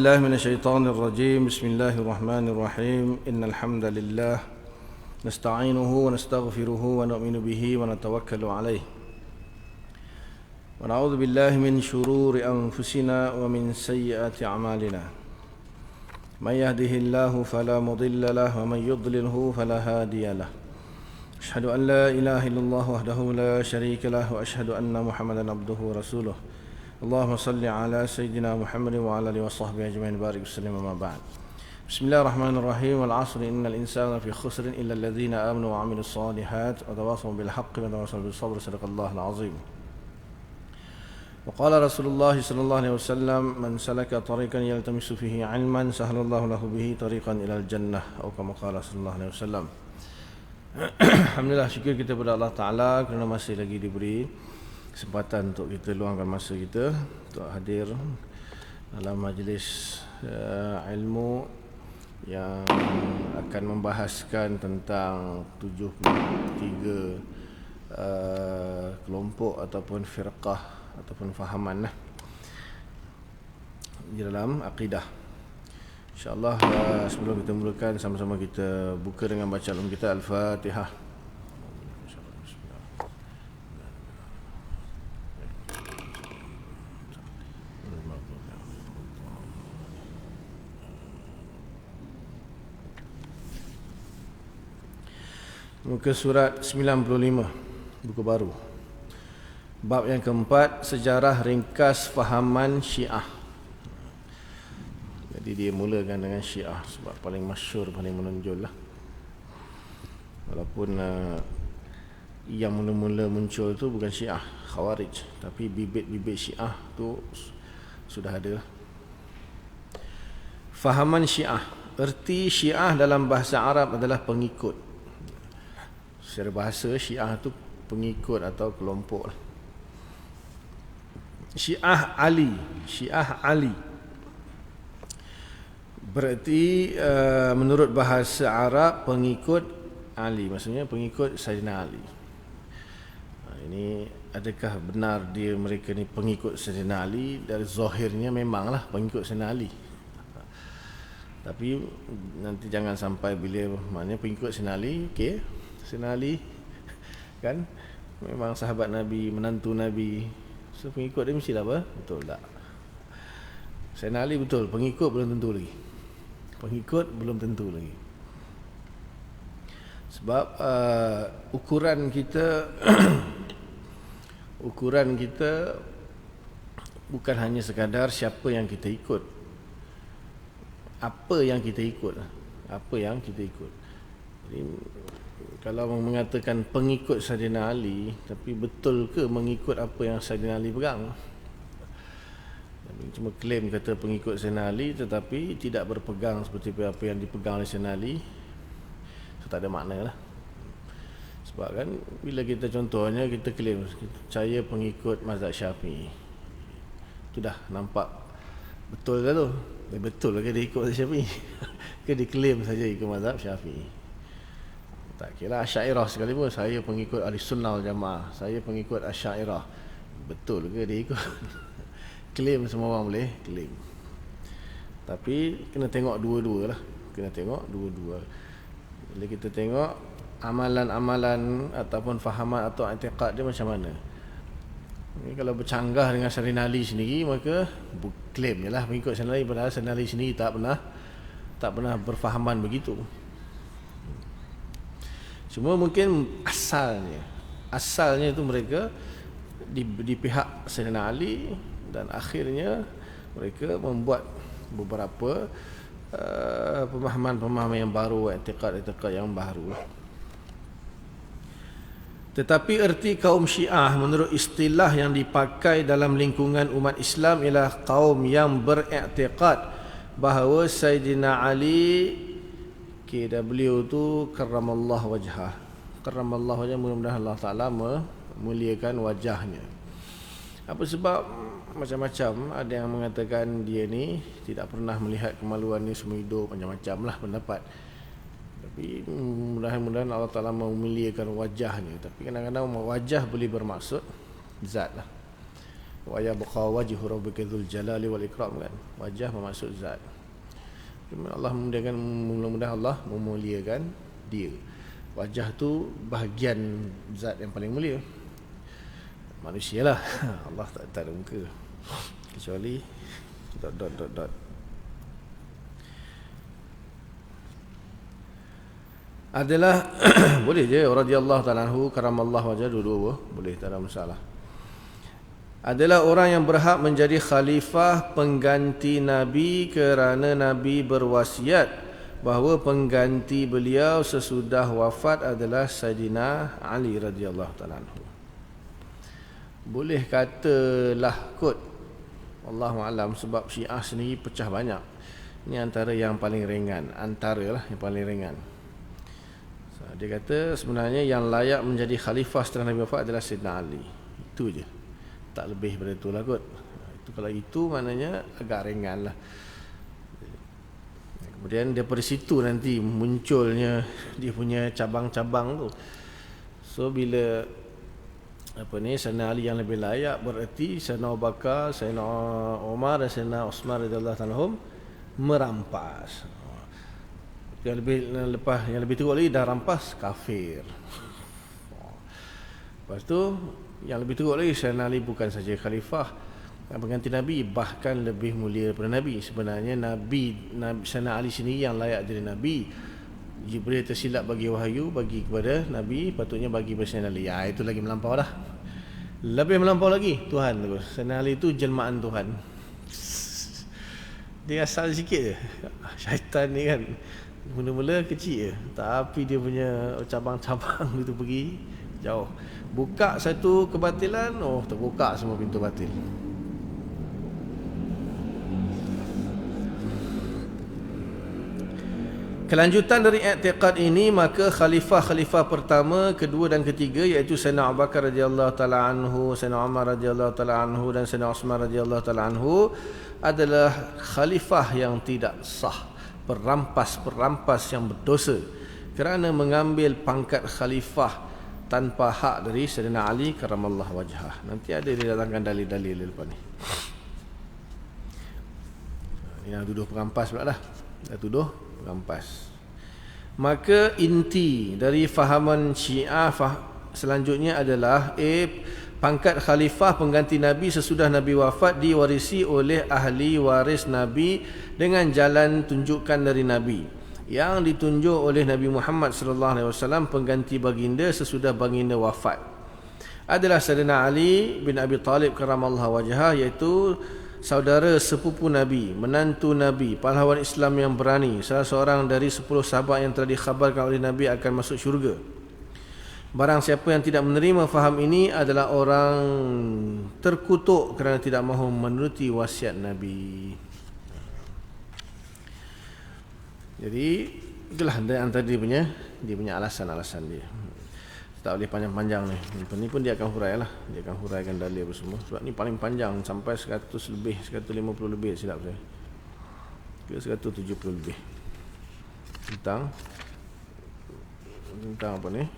بالله من الشيطان الرجيم. بسم الله الرحمن الرحيم. إن الحمد لله نستعينه ونستغفره ونؤمن به ونتوكل عليه ونعوذ بالله من شرور أنفسنا ومن سيئات أعمالنا. من يهده الله فلا مضل له ومن يضلله فلا هادي له. أشهد أن لا إله إلا الله وحده لا شريك له وأشهد أن محمدا عبده ورسوله. اللهم صل على سيدنا محمد وعلى آله وصحبه أجمعين بارك وسلم وما بعد. بسم الله الرحمن الرحيم. والعصر إن الإنسان في خسر إلا الذين آمنوا وعملوا الصالحات وتواصوا بالحق وتواصوا بالصبر. صدق الله العظيم. وقال رسول الله صلى الله عليه وسلم: من سلك طريقا يلتمس فيه علما سهل الله له به طريقا إلى الجنة أو كما قال صلى الله عليه وسلم. Alhamdulillah, syukur kita kepada Allah Ta'ala kerana masih lagi diberi kesempatan untuk kita luangkan masa kita untuk hadir dalam majlis ilmu yang akan membahaskan tentang 73 kelompok ataupun firqah ataupun fahaman di dalam akidah. InsyaAllah sebelum kita mulakan, sama-sama kita buka dengan bacaan kita Al-Fatihah. Muka surat 95, buku baru. Bab yang keempat, sejarah ringkas fahaman Syiah. Jadi dia mulakan dengan Syiah sebab paling masyhur, paling menonjol lah. Walaupun yang mula-mula muncul tu bukan Syiah, Khawarij, tapi bibit-bibit Syiah tu sudah ada. Fahaman Syiah. Erti Syiah dalam bahasa Arab adalah pengikut. Secara bahasa, Syiah tu pengikut atau kelompok. Syiah Ali. Syiah Ali berarti menurut bahasa Arab pengikut Ali, maksudnya pengikut Sayyidina Ali. Ini adakah benar mereka ni pengikut Sayyidina Ali? Dari zahirnya memanglah pengikut Sayyidina Ali. Tapi nanti jangan sampai bila maknanya pengikut Sayyidina Ali, okey, Sayyidina Ali kan memang sahabat Nabi, menantu Nabi, so pengikut dia mestilah apa? Betul tak? Sayyidina Ali betul, pengikut belum tentu lagi. Pengikut belum tentu lagi. Sebab ukuran kita ukuran kita bukan hanya sekadar siapa yang kita ikut, apa yang kita ikut. Apa yang kita ikut. Jadi kalau mengatakan pengikut Sayyidina Ali, tapi betul ke mengikut apa yang Sayyidina Ali pegang? Cuma klaim kata pengikut Sayyidina Ali tetapi tidak berpegang seperti apa yang dipegang oleh Sayyidina Ali, so tak ada makna lah. Sebab kan bila kita contohnya kita klaim saya pengikut mazhab Syafi'i, itu dah nampak betul ke tu? Betul ke dia ikut mazhab Syafi'i? Ke dia klaim saja ikut mazhab Syafi'i? Tak kira Asy'ariyah sekalipun, saya pengikut Ahlussunnah wal Jamaah, saya pengikut Asy'ariyah, betul ke dia ikut? Klaim semua orang boleh klaim, tapi kena tengok dua-dua lah. Kena tengok dua-dua. Bila kita tengok amalan-amalan ataupun fahaman atau i'tiqad dia macam mana. Ini kalau bercanggah dengan Sayyidina Ali sendiri, maka klaim je lah pengikut Sayyidina Ali, padahal Sayyidina Ali sendiri tak pernah berfahaman begitu. Cuma mungkin asalnya itu mereka di pihak Sayyidina Ali, dan akhirnya mereka membuat beberapa pemahaman-pemahaman yang baru, i'tiqad-i'tiqad yang baru. Tetapi erti kaum Syiah menurut istilah yang dipakai dalam lingkungan umat Islam ialah kaum yang beriktikad bahawa Sayyidina Ali, beliau tu karramallah wajhah. Karramallah wajhah, mudah-mudahan Allah Ta'ala memuliakan wajahnya. Apa sebab? Macam-macam. Ada yang mengatakan dia ni tidak pernah melihat kemaluan ni semua hidup, macam-macam lah pendapat. Tapi mudah-mudahan Allah Ta'ala memuliakan wajahnya. Tapi kadang-kadang wajah boleh bermaksud zat lah. wa yabqa wajhu rabbika dzul jalali wal ikram kan. Wajah bermaksud zat. Allah mudah-mudahan Allah memuliakan dia. Wajah tu bahagian zat yang paling mulia. Manusia lah. Allah tak ada muka. Kecuali dot. Adalah boleh je radhiyallahu ta'ala anhu karamallahu wajhahu dua boleh, tak ada masalah. Adalah orang yang berhak menjadi khalifah pengganti Nabi kerana Nabi berwasiat bahawa pengganti beliau sesudah wafat adalah Sayyidina Ali radhiyallahu ta'ala anhu. Boleh katalah kot, wallahu alam, sebab Syiah sendiri pecah banyak. Ini antara yang paling ringan, antaralah yang paling ringan. Dia kata sebenarnya yang layak menjadi khalifah setelah Nabi wafat adalah Sayyidina Ali. Itu je. Tak lebih daripada itulah kot. Itu kalau itu maknanya agak ringan lah. Kemudian daripada situ nanti munculnya dia punya cabang-cabang tu. So bila Sayyidina Ali yang lebih layak, bererti Sayyidina Abu Bakar, Sayyidina Umar dan Sayyidina Uthman radhiyallahu anhum merampas. Yang lebih teruk lagi dah rampas kafir. Lepas tu yang lebih teruk lagi, Sayyidina Ali bukan saja khalifah pengganti Nabi, bahkan lebih mulia daripada Nabi. Sebenarnya Nabi Sayyidina Ali sini yang layak jadi Nabi. Jibril tersilap bagi wahyu bagi kepada Nabi, patutnya bagi kepada Sayyidina Ali. Ya, itu lagi melampau dah. Lebih melampau lagi Tuhan tu. Sayyidina Ali itu jelmaan Tuhan. Dia asal sikit je. Syaitan ni kan mula-mula kecil je, tapi dia punya cabang-cabang itu pergi jauh. Buka satu kebatilan, terbuka semua pintu batil. Kelanjutan dari i'tiqad ini, maka khalifah-khalifah pertama, kedua dan ketiga, iaitu Sayyidina Abu Bakar radhiyallahu taala anhu, Sayyidina Umar radhiyallahu taala anhu dan Sayyidina Uthman radhiyallahu taala anhu adalah khalifah yang tidak sah, perampas-perampas yang berdosa kerana mengambil pangkat khalifah tanpa hak dari Sayyidina Ali karamallahu wajhah. Nanti ada didatangkan dalil-dalil lepas ni. Yang tuduh perampas pula dah. Dah tuduh perampas. Maka inti dari fahaman Syiah selanjutnya adalah pangkat khalifah pengganti Nabi sesudah Nabi wafat diwarisi oleh ahli waris Nabi dengan jalan tunjukkan dari Nabi yang ditunjuk oleh Nabi Muhammad sallallahu alaihi wasallam pengganti baginda sesudah baginda wafat adalah Sayyidina Ali bin Abi Talib karamallahu wajhah, iaitu saudara sepupu Nabi, menantu Nabi, pahlawan Islam yang berani, salah seorang dari 10 sahabat yang telah dikhabarkan oleh Nabi akan masuk syurga. Barang siapa yang tidak menerima faham ini adalah orang terkutuk kerana tidak mahu menuruti wasiat Nabi. Jadi itulah antara dia punya alasan-alasan dia. Tak boleh panjang-panjang ni. Ini pun dia akan hurai lah. Dia akan huraikan dalil apa semua. Sebab ni paling panjang sampai 100 lebih, 150 lebih silap saya. Ke 170 lebih. Tentang apa ni?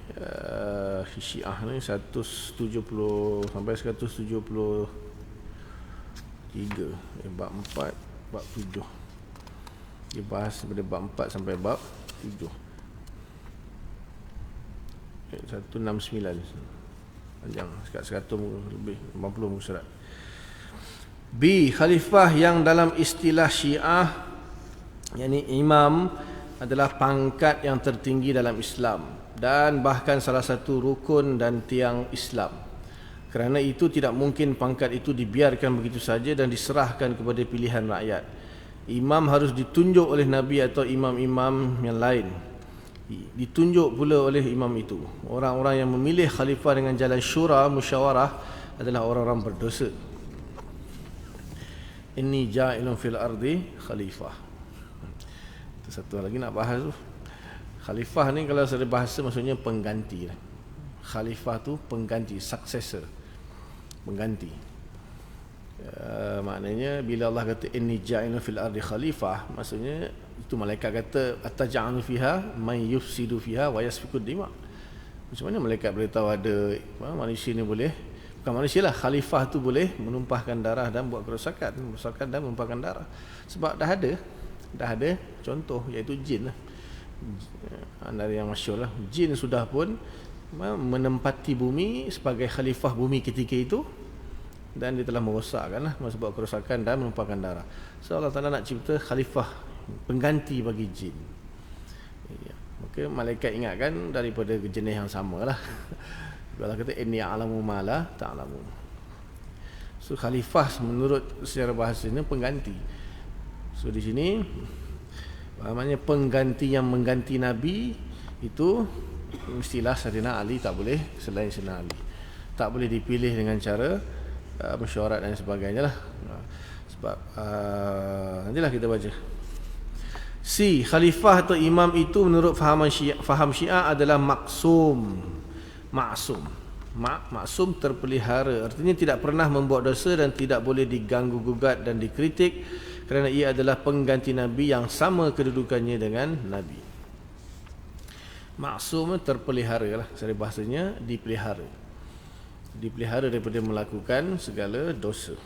Syiah ni 170 sampai 173. Bab 4, bab 7. Dia bahas daripada bab 4 sampai bab 7. 169 panjang, sekat 100 lebih 50 muka surat. B. Khalifah yang dalam istilah Syiah yakni imam adalah pangkat yang tertinggi dalam Islam dan bahkan salah satu rukun dan tiang Islam. Kerana itu tidak mungkin pangkat itu dibiarkan begitu saja dan diserahkan kepada pilihan rakyat. Imam harus ditunjuk oleh Nabi atau imam-imam yang lain. Ditunjuk pula oleh imam itu. Orang-orang yang memilih khalifah dengan jalan syura, musyawarah adalah orang-orang berdosa. Inni ja'ilun fil ardi khalifah. Itu satu lagi nak bahas tu. Khalifah ni kalau secara bahasa maksudnya pengganti. Khalifah tu pengganti, successor, pengganti. Maknanya bila Allah kata inni ja'ilun fil ardi khalifah, maksudnya itu malaikat kata ataj'alu fiha may yufsidu fiha wa yasfiku dima. Macam mana malaikat boleh tahu ada manusia ni boleh Bukan manusia lah, khalifah tu boleh menumpahkan darah dan buat kerosakan dan menumpahkan darah. Sebab dah ada contoh, iaitu jin lah. Dari yang masyhur lah, jin sudah pun menempati bumi sebagai khalifah bumi ketika itu, dan dia telah merosakkan lah, sebab kerosakan dan menumpahkan darah. So Allah Ta'ala nak cipta khalifah, pengganti bagi jin. Ya. Maka malaikat ingatkan daripada jenis yang sama lah. Allah kata inni a'lamu ma la ta'lamun. So khalifah menurut secara bahasanya pengganti. So di sini maknanya pengganti yang mengganti Nabi itu mestilah Sayyidina Ali, tak boleh selain Sayyidina Ali. Tak boleh dipilih dengan cara mesyuarat dan sebagainya lah. Sebab nantilah kita baca. C. Khalifah atau imam itu menurut faham Syiah adalah maksum. Maksum terpelihara, artinya tidak pernah membuat dosa dan tidak boleh diganggu gugat dan dikritik, kerana ia adalah pengganti Nabi yang sama kedudukannya dengan Nabi. Maksum terpelihara lah, secara bahasanya dipelihara daripada melakukan segala dosa.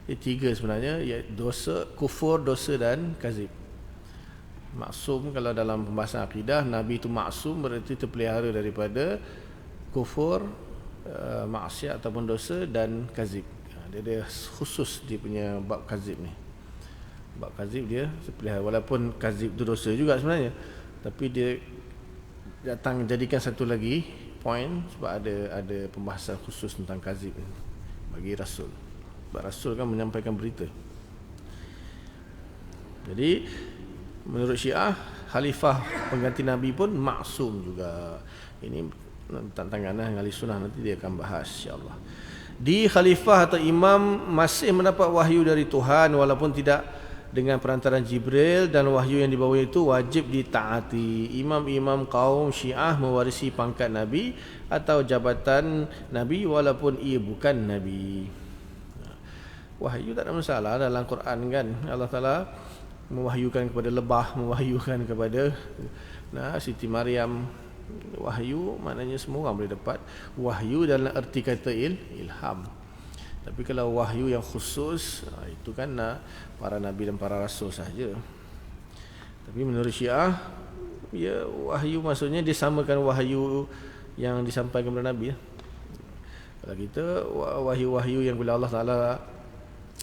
Ini tiga sebenarnya, iaitu dosa, kufur, dosa dan kazib. Maksum kalau dalam pembahasan akidah, Nabi itu maksum berarti terpelihara daripada kufur, maksiat ataupun dosa dan kazib. Dia ada khusus dia punya bab kazib ni. Bab kazib dia terpelihara, walaupun kazib itu dosa juga sebenarnya, tapi dia datang jadikan satu lagi poin sebab ada pembahasan khusus tentang kazib bagi Rasul. Sebab Rasul kan menyampaikan berita. Jadi menurut Syiah, khalifah pengganti Nabi pun maksum juga. Ini tantangan ahli sunnah, nanti dia akan bahas insya-Allah. Di khalifah atau imam masih mendapat wahyu dari Tuhan walaupun tidak dengan perantaran Jibril, dan wahyu yang dibawa itu wajib ditaati. Imam-imam kaum Syiah mewarisi pangkat Nabi atau jabatan Nabi walaupun ia bukan Nabi. Wahyu tak ada masalah dalam Quran kan. Allah Ta'ala mewahyukan kepada lebah, mewahyukan kepada Siti Maryam. Wahyu maknanya semua orang boleh dapat wahyu dalam erti kata ilham. Tapi kalau wahyu yang khusus, itu kan para nabi dan para rasul saja. Tapi menurut Syiah, ya wahyu maksudnya disamakan wahyu yang disampaikan kepada Nabi. Kalau kita wahyu-wahyu yang bila Allah Ta'ala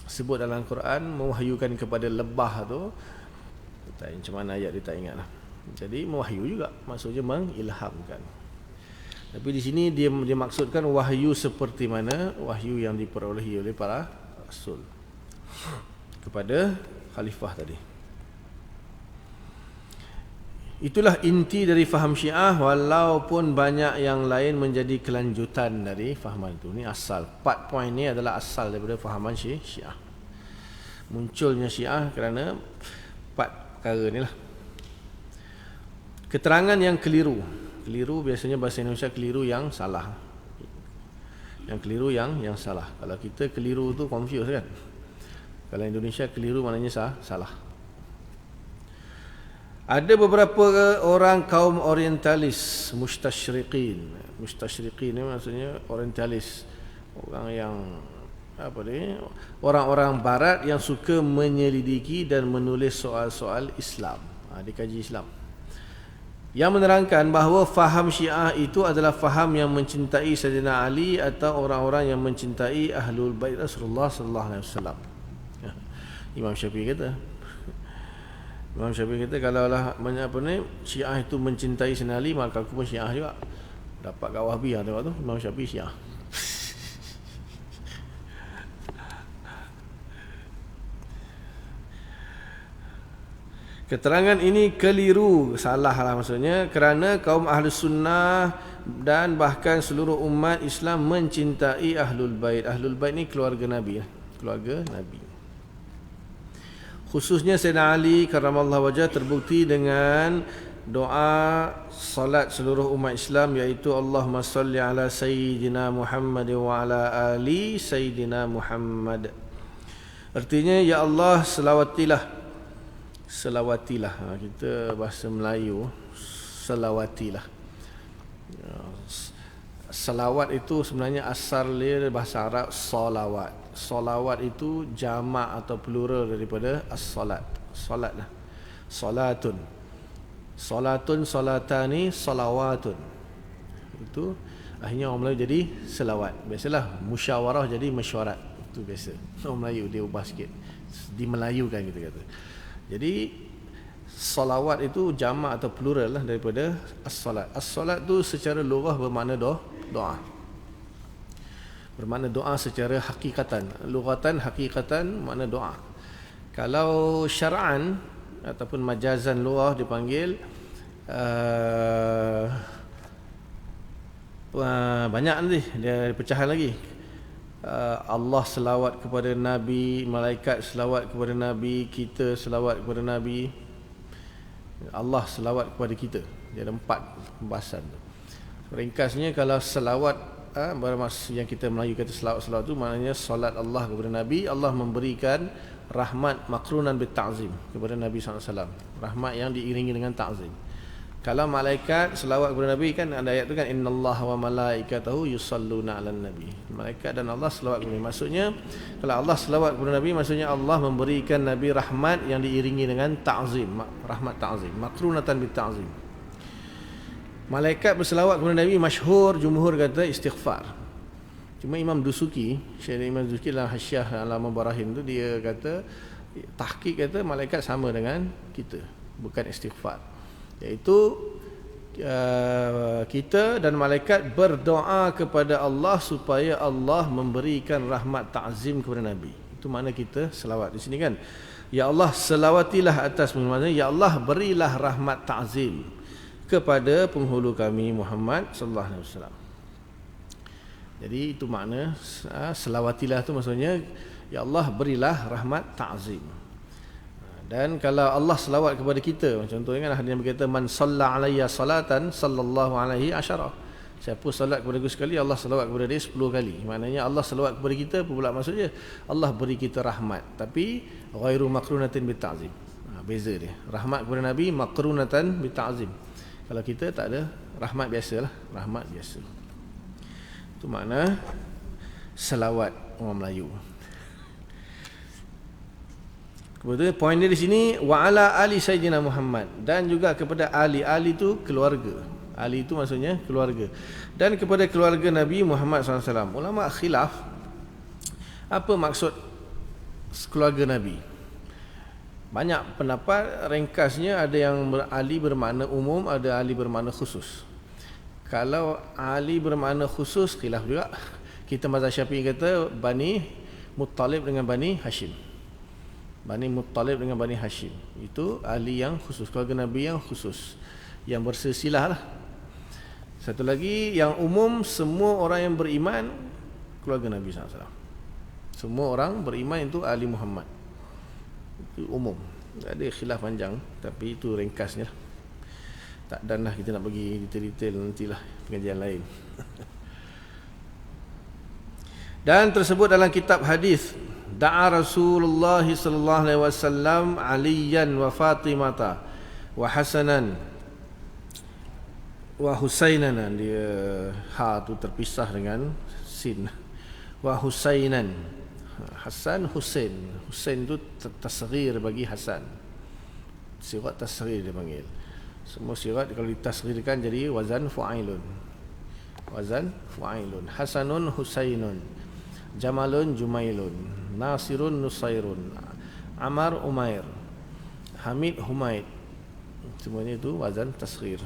sebut dalam Quran mewahyukan kepada lebah tu, tak macam mana ayat dia tak ingat lah. Jadi mewahyu juga, maksudnya mengilhamkan. Tapi di sini dia maksudkan wahyu seperti mana wahyu yang diperolehi oleh para rasul kepada khalifah tadi. Itulah inti dari faham Syiah, walaupun banyak yang lain menjadi kelanjutan dari fahaman itu. Ini asal. 4 poin ni adalah asal daripada fahaman Syiah. Munculnya Syiah kerana 4 perkara ni lah. Keterangan yang keliru. Keliru biasanya bahasa Indonesia keliru yang salah. Yang keliru yang salah. Kalau kita keliru tu confuse kan. Kalau Indonesia keliru maknanya salah. Ada beberapa orang kaum orientalis, mustasyriqin. Mustasyriqin ni maksudnya orientalis. Orang yang orang-orang barat yang suka menyelidiki dan menulis soal-soal Islam. Dikaji Islam. Yang menerangkan bahawa faham Syiah itu adalah faham yang mencintai Sayyidina Ali atau orang-orang yang mencintai Ahlul Bait Rasulullah sallallahu alaihi wasallam. Imam Syafi'i kata. Imam Syafi'i kata kalaulah Syiah itu mencintai Sayyidina Ali, maka aku pun Syiah juga. Dapat kat Wahbi tengok tu, Imam Syafi'i Syiah. Keterangan ini keliru, salah lah maksudnya, kerana kaum Ahlus Sunnah dan bahkan seluruh umat Islam mencintai Ahlul Bait. Ahlul Bait ni keluarga Nabi, keluarga Nabi. Khususnya Sayyidina Ali karramallahu wajhah terbukti dengan doa salat seluruh umat Islam, iaitu Allahumma salli ala Sayyidina Muhammad wa ala ali Sayyidina Muhammad. Artinya, ya Allah selawatilah. Kita bahasa Melayu selawatilah. Salawat itu sebenarnya asal dia bahasa Arab salawat. Salawat itu jamak atau plural daripada as-salat. Salat lah. Salatun. Salatun, salatani, salawatun. Itu akhirnya orang Melayu jadi selawat. Biasalah musyawarah jadi mesyuarat. Itu biasa. Orang Melayu dia ubah sikit. Dimelayukan kita kata. Jadi salawat itu jamak atau plural lah daripada as-salat. As-salat tu secara lughah bermakna doa. Bermakna doa secara hakikatan. Lughatan, hakikatan makna doa. Kalau syar'an ataupun majazan lughah dipanggil banyak nanti dia pecahan lagi. Allah selawat kepada Nabi, malaikat selawat kepada Nabi, kita selawat kepada Nabi, Allah selawat kepada kita. Dia ada 4 pembahasan tu. Ringkasnya kalau selawat yang kita Melayu kata selawat tu maknanya solat Allah kepada Nabi. Allah memberikan rahmat makrunan bitta'zim kepada Nabi SAW, rahmat yang diiringi dengan ta'zim. Kalau malaikat selawat kepada Nabi, kan ada ayat tu kan, innallaha wa malaikatahu yusalluna 'alan nabi. Malaikat dan Allah selawat kepada Nabi. Maksudnya kalau Allah selawat kepada Nabi, maksudnya Allah memberikan Nabi rahmat yang diiringi dengan ta'zim, rahmat ta'zim, makrunatan bitta'zim. Malaikat berselawat kepada Nabi, masyhur jumhur kata istighfar. Cuma Imam Dusuki, Syekh Imam Dusuki dalam Hasyiah Alam Barahin tu dia kata, tahqiq kata malaikat sama dengan kita, bukan istighfar. Iaitu kita dan malaikat berdoa kepada Allah supaya Allah memberikan rahmat ta'zim kepada Nabi. Itu makna kita selawat di sini kan. Ya Allah selawatilah atas, maksudnya ya Allah berilah rahmat ta'zim kepada penghulu kami Muhammad sallallahu alaihi wasallam. Jadi itu makna selawatilah tu maksudnya ya Allah berilah rahmat ta'zim. Dan kalau Allah selawat kepada kita, contohnya kan ada yang berkata man salla alayya salatan sallallahu alaihi asyara. Siapa salat kepada aku sekali, Allah selawat kepada dia 10 kali. Maknanya Allah selawat kepada kita apa pula maksudnya? Allah beri kita rahmat, tapi ghairu makrunatin bitta'zim. Beza dia. Rahmat kepada Nabi makrunatan bitta'zim. Kalau kita tak ada, rahmat biasalah, rahmat biasa. Itu makna selawat orang Melayu. Kemudian poin dia di sini wa ala ali sayyidina Muhammad, dan juga kepada ali. Ali itu keluarga. Ali itu maksudnya keluarga. Dan kepada keluarga Nabi Muhammad SAW. Ulama khilaf apa maksud keluarga Nabi. Banyak pendapat, ringkasnya ada yang ali bermakna umum, ada ali bermakna khusus. Kalau ali bermakna khusus, khilaf juga. Kita mazhab Syafi'i kata Bani Muttalib dengan Bani Hashim. Bani Muttalib dengan Bani Hashim itu ahli yang khusus, keluarga Nabi yang khusus, yang bersilsilah lah. Satu lagi yang umum, semua orang yang beriman keluarga Nabi SAW. Semua orang beriman itu ahli Muhammad. Itu umum. Ada khilaf panjang, tapi itu ringkasnya. Tak dan lah kita nak bagi detail-detail nantilah pengajian lain. Dan tersebut dalam kitab hadis, da'a Rasulullah sallallahu alaihi wasallam Aliyan wa Fatimata wa Hasanan wa Husainan. Dia ha tu terpisah dengan sin. Wa Husainan. Hasan Husain. Husain tu tasghir bagi Hasan. Sirat tasghir dia panggil. Semua sirat kalau ditasghirkan jadi wazan fu'ailun. Wazan fu'ailun. Hasanun Husainun. Jamalun Jumailun, Nasirun Nusairun, Amar Umair, Hamid Humaid. Semuanya itu wazan tasghir.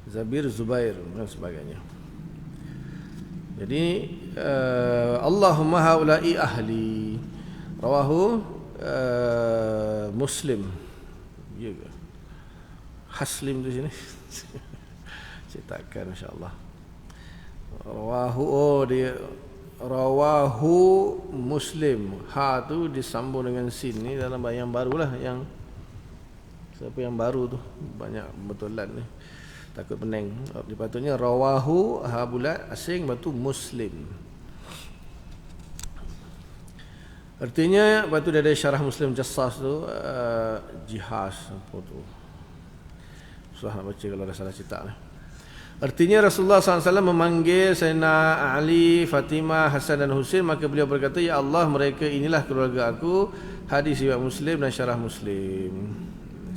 Zabir Zubair dan sebagainya. Jadi Allahumma haula'i ahli. Rawahu Muslim. Ya ke? Haslim tu sini. Cetakan insya-Allah. Rawahu Muslim. Ha tu disambung dengan sin. Ni dalam yang barulah, yang siapa yang baru tu banyak betulan ni. Takut pening. Dipatutnya rawahu ha bulat asing, batu Muslim. Artinya batu dia ada syarah Muslim Jassas tu, jihaz apa tu. Susah nak baca kalau dah salah cetak ni. Artinya Rasulullah SAW memanggil Sayyidina Ali, Fatimah, Hasan dan Husain, maka beliau berkata, ya Allah, mereka inilah keluarga aku. Hadis riwayat Muslim dan syarah Muslim.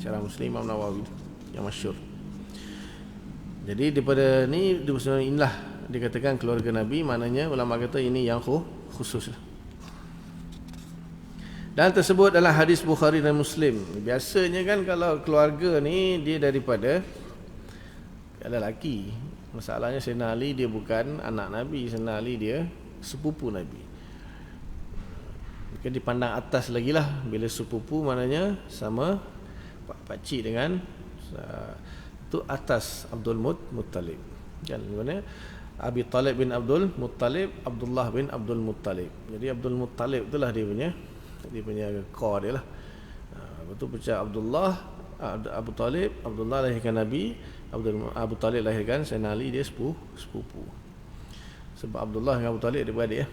Syarah Muslim Imam Nawawi yang masyhur. Jadi daripada ni inilah dikatakan keluarga Nabi, maknanya ulama kata ini yang khusus. Dan tersebut adalah hadis Bukhari dan Muslim. Biasanya kan kalau keluarga ni dia daripada lelaki. Masalahnya Sayyidina Ali dia bukan anak Nabi, Sayyidina Ali dia sepupu Nabi. Mungkin dipandang atas lagi lah. Bila sepupu maknanya sama pakcik dengan tu atas Abdul Muttalib. Kan mana? Abi Talib bin Abdul Muttalib, Abdullah bin Abdul Muttalib. Jadi Abdul Muttalib itulah dia punya core dia lah. Betul pecah Abdullah, Abu Talib, Abdullah lahirkan Nabi, Abu Talib lahirkan Sayyidina Ali, dia sepupu. Sebab Abdullah dengan Abu Talib dia beradik ya.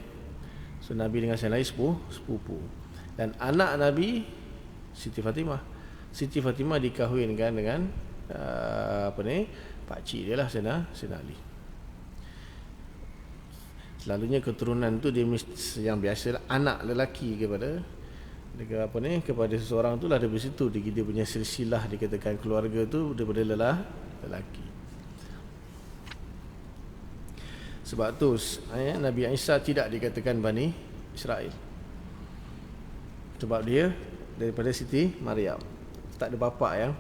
So Nabi dengan Sayyidina Ali sepupu. Dan anak Nabi Siti Fatimah. Siti Fatimah dikahwinkan dengan pakcik dia lah Sayyidina Ali. Selalunya keturunan tu dia yang biasa anak lelaki kepada seseorang tu lah, dari situ dia punya silsilah, dikatakan keluarga tu daripada lelaki. Sebab tu Nabi Isa tidak dikatakan Bani Israel, sebab dia daripada Siti Maryam. Tak ada bapa yang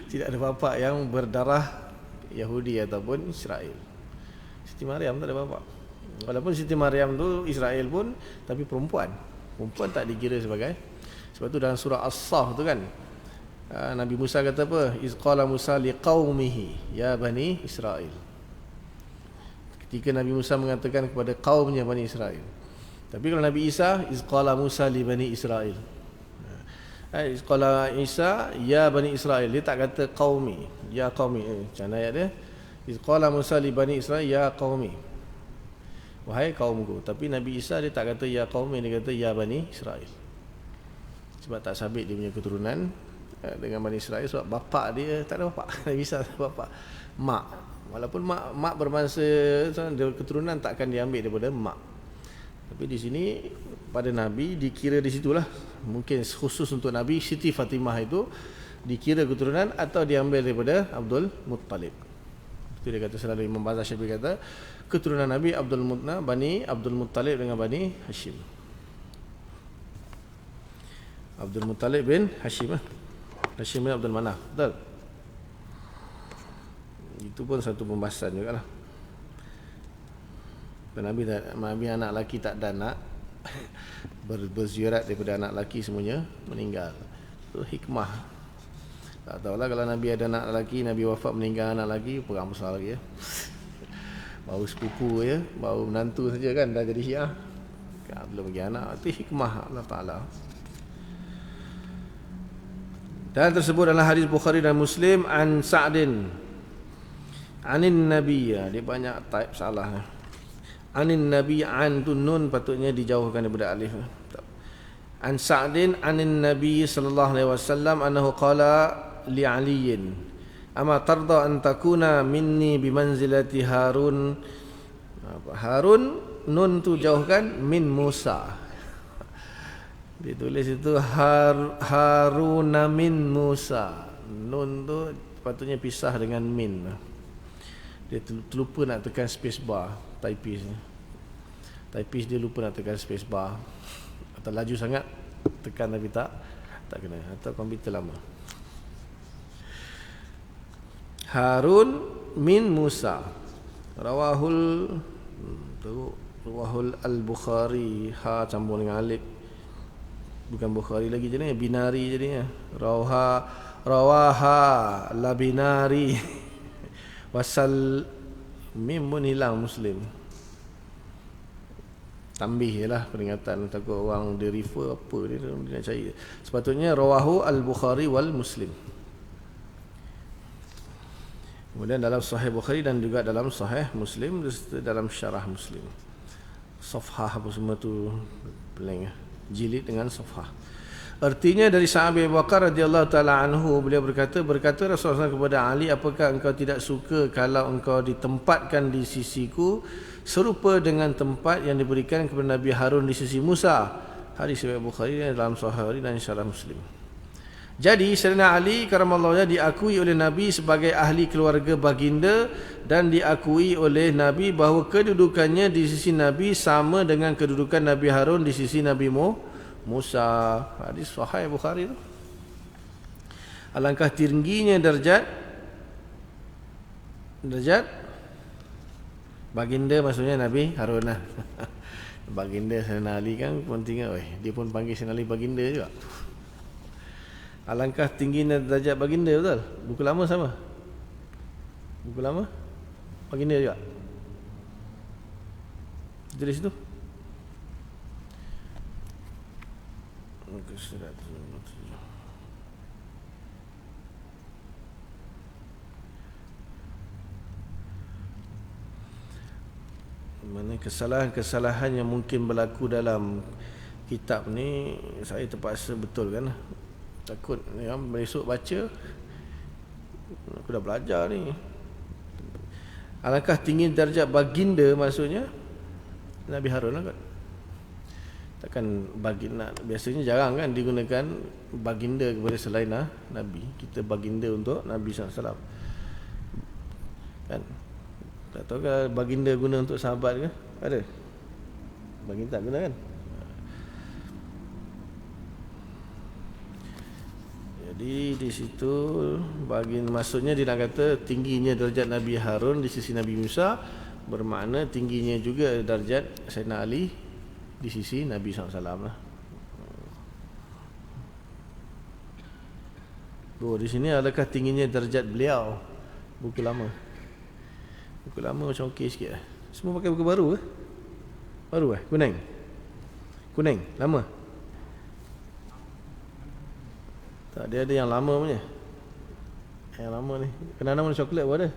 tidak ada bapa yang berdarah Yahudi ataupun Israel. Siti Maryam tak ada bapa. Walaupun Siti Maryam tu Israel pun, tapi perempuan tak dikira sebagai. Sebab tu dalam surah As-Saff tu kan, Nabi Musa kata apa? Iz qala Musa liqaumihi ya bani Israel. Ketika Nabi Musa mengatakan kepada kaumnya Bani Israel. Tapi kalau Nabi Isa, iz qala Musa li bani Israel. Iz qala Isa ya bani Israel. Dia tak kata qaumi, ya qaumi. Macam ayat dia, iz qala Musa li bani Israel ya qaumi, wahai kaumku. Tapi Nabi Isa dia tak kata ya qaumi, dia kata ya bani Israel. Sebab tak sabit dia punya keturunan dengan Bani Israel. Sebab bapa dia tak ada bapa. Nabi Isa tak ada bapa. Mak, walaupun mak berbangsa keturunan takkan diambil daripada mak. Tapi di sini pada Nabi dikira di situlah. Mungkin khusus untuk Nabi, Siti Fatimah itu dikira keturunan atau diambil daripada Abdul Muttalib. Itu dia kata selalu, Imam Syafi'i kata keturunan Nabi Bani Abdul Muttalib dengan Bani Hashim. Abdul Muttalib bin Hashim, Hashim bin Abdul Manaf. Betul? Itu pun satu pembahasan jugalah. Nabi anak lelaki tak ada anak, berziarat daripada anak lelaki semuanya meninggal. Itu hikmah. Tak tahulah kalau Nabi ada anak lelaki, Nabi wafat meninggal anak lelaki, perang besar lagi ya. Baru sepupu ya, baru menantu saja kan dah jadi Syiah. Belum bagi anak. Itu hikmah Allah Ta'ala. Dan tersebut adalah hadis Bukhari dan Muslim an Sa'din anin Nabi. Dia banyak type salah. Anin Nabi, an tu nun patutnya dijauhkan daripada alif. An Sa'din anin Nabi sallallahu alaihi wasallam annahu qala li Aliyin ama tarda an takuna minni bimanzilati Harun. Harun nun tu jauhkan min Musa. Ditulis itu Haruna min Musa. Nun tu patutnya pisah dengan min. Dia terlupa nak tekan space bar. Typist dia lupa nak tekan space bar, atau laju sangat tekan tapi tak kena, atau komputer lama. Harun min Musa. Rawahul Al-Bukhari, ha campur dengan alif. Bukan Bukhari lagi jadinya, binari jadinya. Rawaha la binari. Wasal mim pun hilang Muslim. Tambih lah, peringatan, takut orang dia refer apa dia nak cari. Sepatutnya rawahu al-Bukhari wal Muslim. Kemudian dalam Sahih Bukhari dan juga dalam Sahih Muslim, dalam syarah Muslim. Safhah apa semua tu blank, jilid dengan safhah. Artinya dari sahabat Abu Bakar radhiyallahu taala anhu, beliau berkata Rasulullah kepada Ali, apakah engkau tidak suka kalau engkau ditempatkan di sisiku serupa dengan tempat yang diberikan kepada Nabi Harun di sisi Musa? Hadis riwayat Bukhari dalam Sahih dan Syarah Muslim. Jadi Sayyidina Ali karamallahu wajhahu diakui oleh Nabi sebagai ahli keluarga baginda dan diakui oleh Nabi bahawa kedudukannya di sisi Nabi sama dengan kedudukan Nabi Harun di sisi Nabi Musa. Hadis Sahih Bukhari tu. Alangkah tingginya darjat baginda, maksudnya Nabi Harun lah. Baginda Sayyidina Ali kan penting kan, dia pun panggil Sayyidina Ali baginda juga. Alangkah tingginya darjat baginda, betul? Buku lama sama. Buku lama baginda juga. Tulis situ. Mana kesalahan-kesalahan yang mungkin berlaku dalam kitab ni, saya terpaksa betul kan. Takut ya, besok baca aku dah belajar ni. Alangkah tinggi darjat baginda, maksudnya Nabi Harun lah kan. Takkan baginda, biasanya jarang kan digunakan baginda kepada selain Nabi. Kita baginda untuk Nabi SAW kan. Tak tahu ke baginda guna untuk sahabat ke? Ada? Baginda tak guna kan? Jadi di situ maksudnya dia nak kata tingginya darjat Nabi Harun di sisi Nabi Musa bermakna tingginya juga darjat Sayyidina Ali di sisi Nabi SAW lah. Di sini adakah tingginya darjat beliau? Buku lama. Buku lama macam okey sikit lah. Semua pakai buku baru ke? Baru kuning? Kuning? Lama? Tak, dia ada yang lama punya. Yang lama ni kadang-kadang warna coklat pun ada.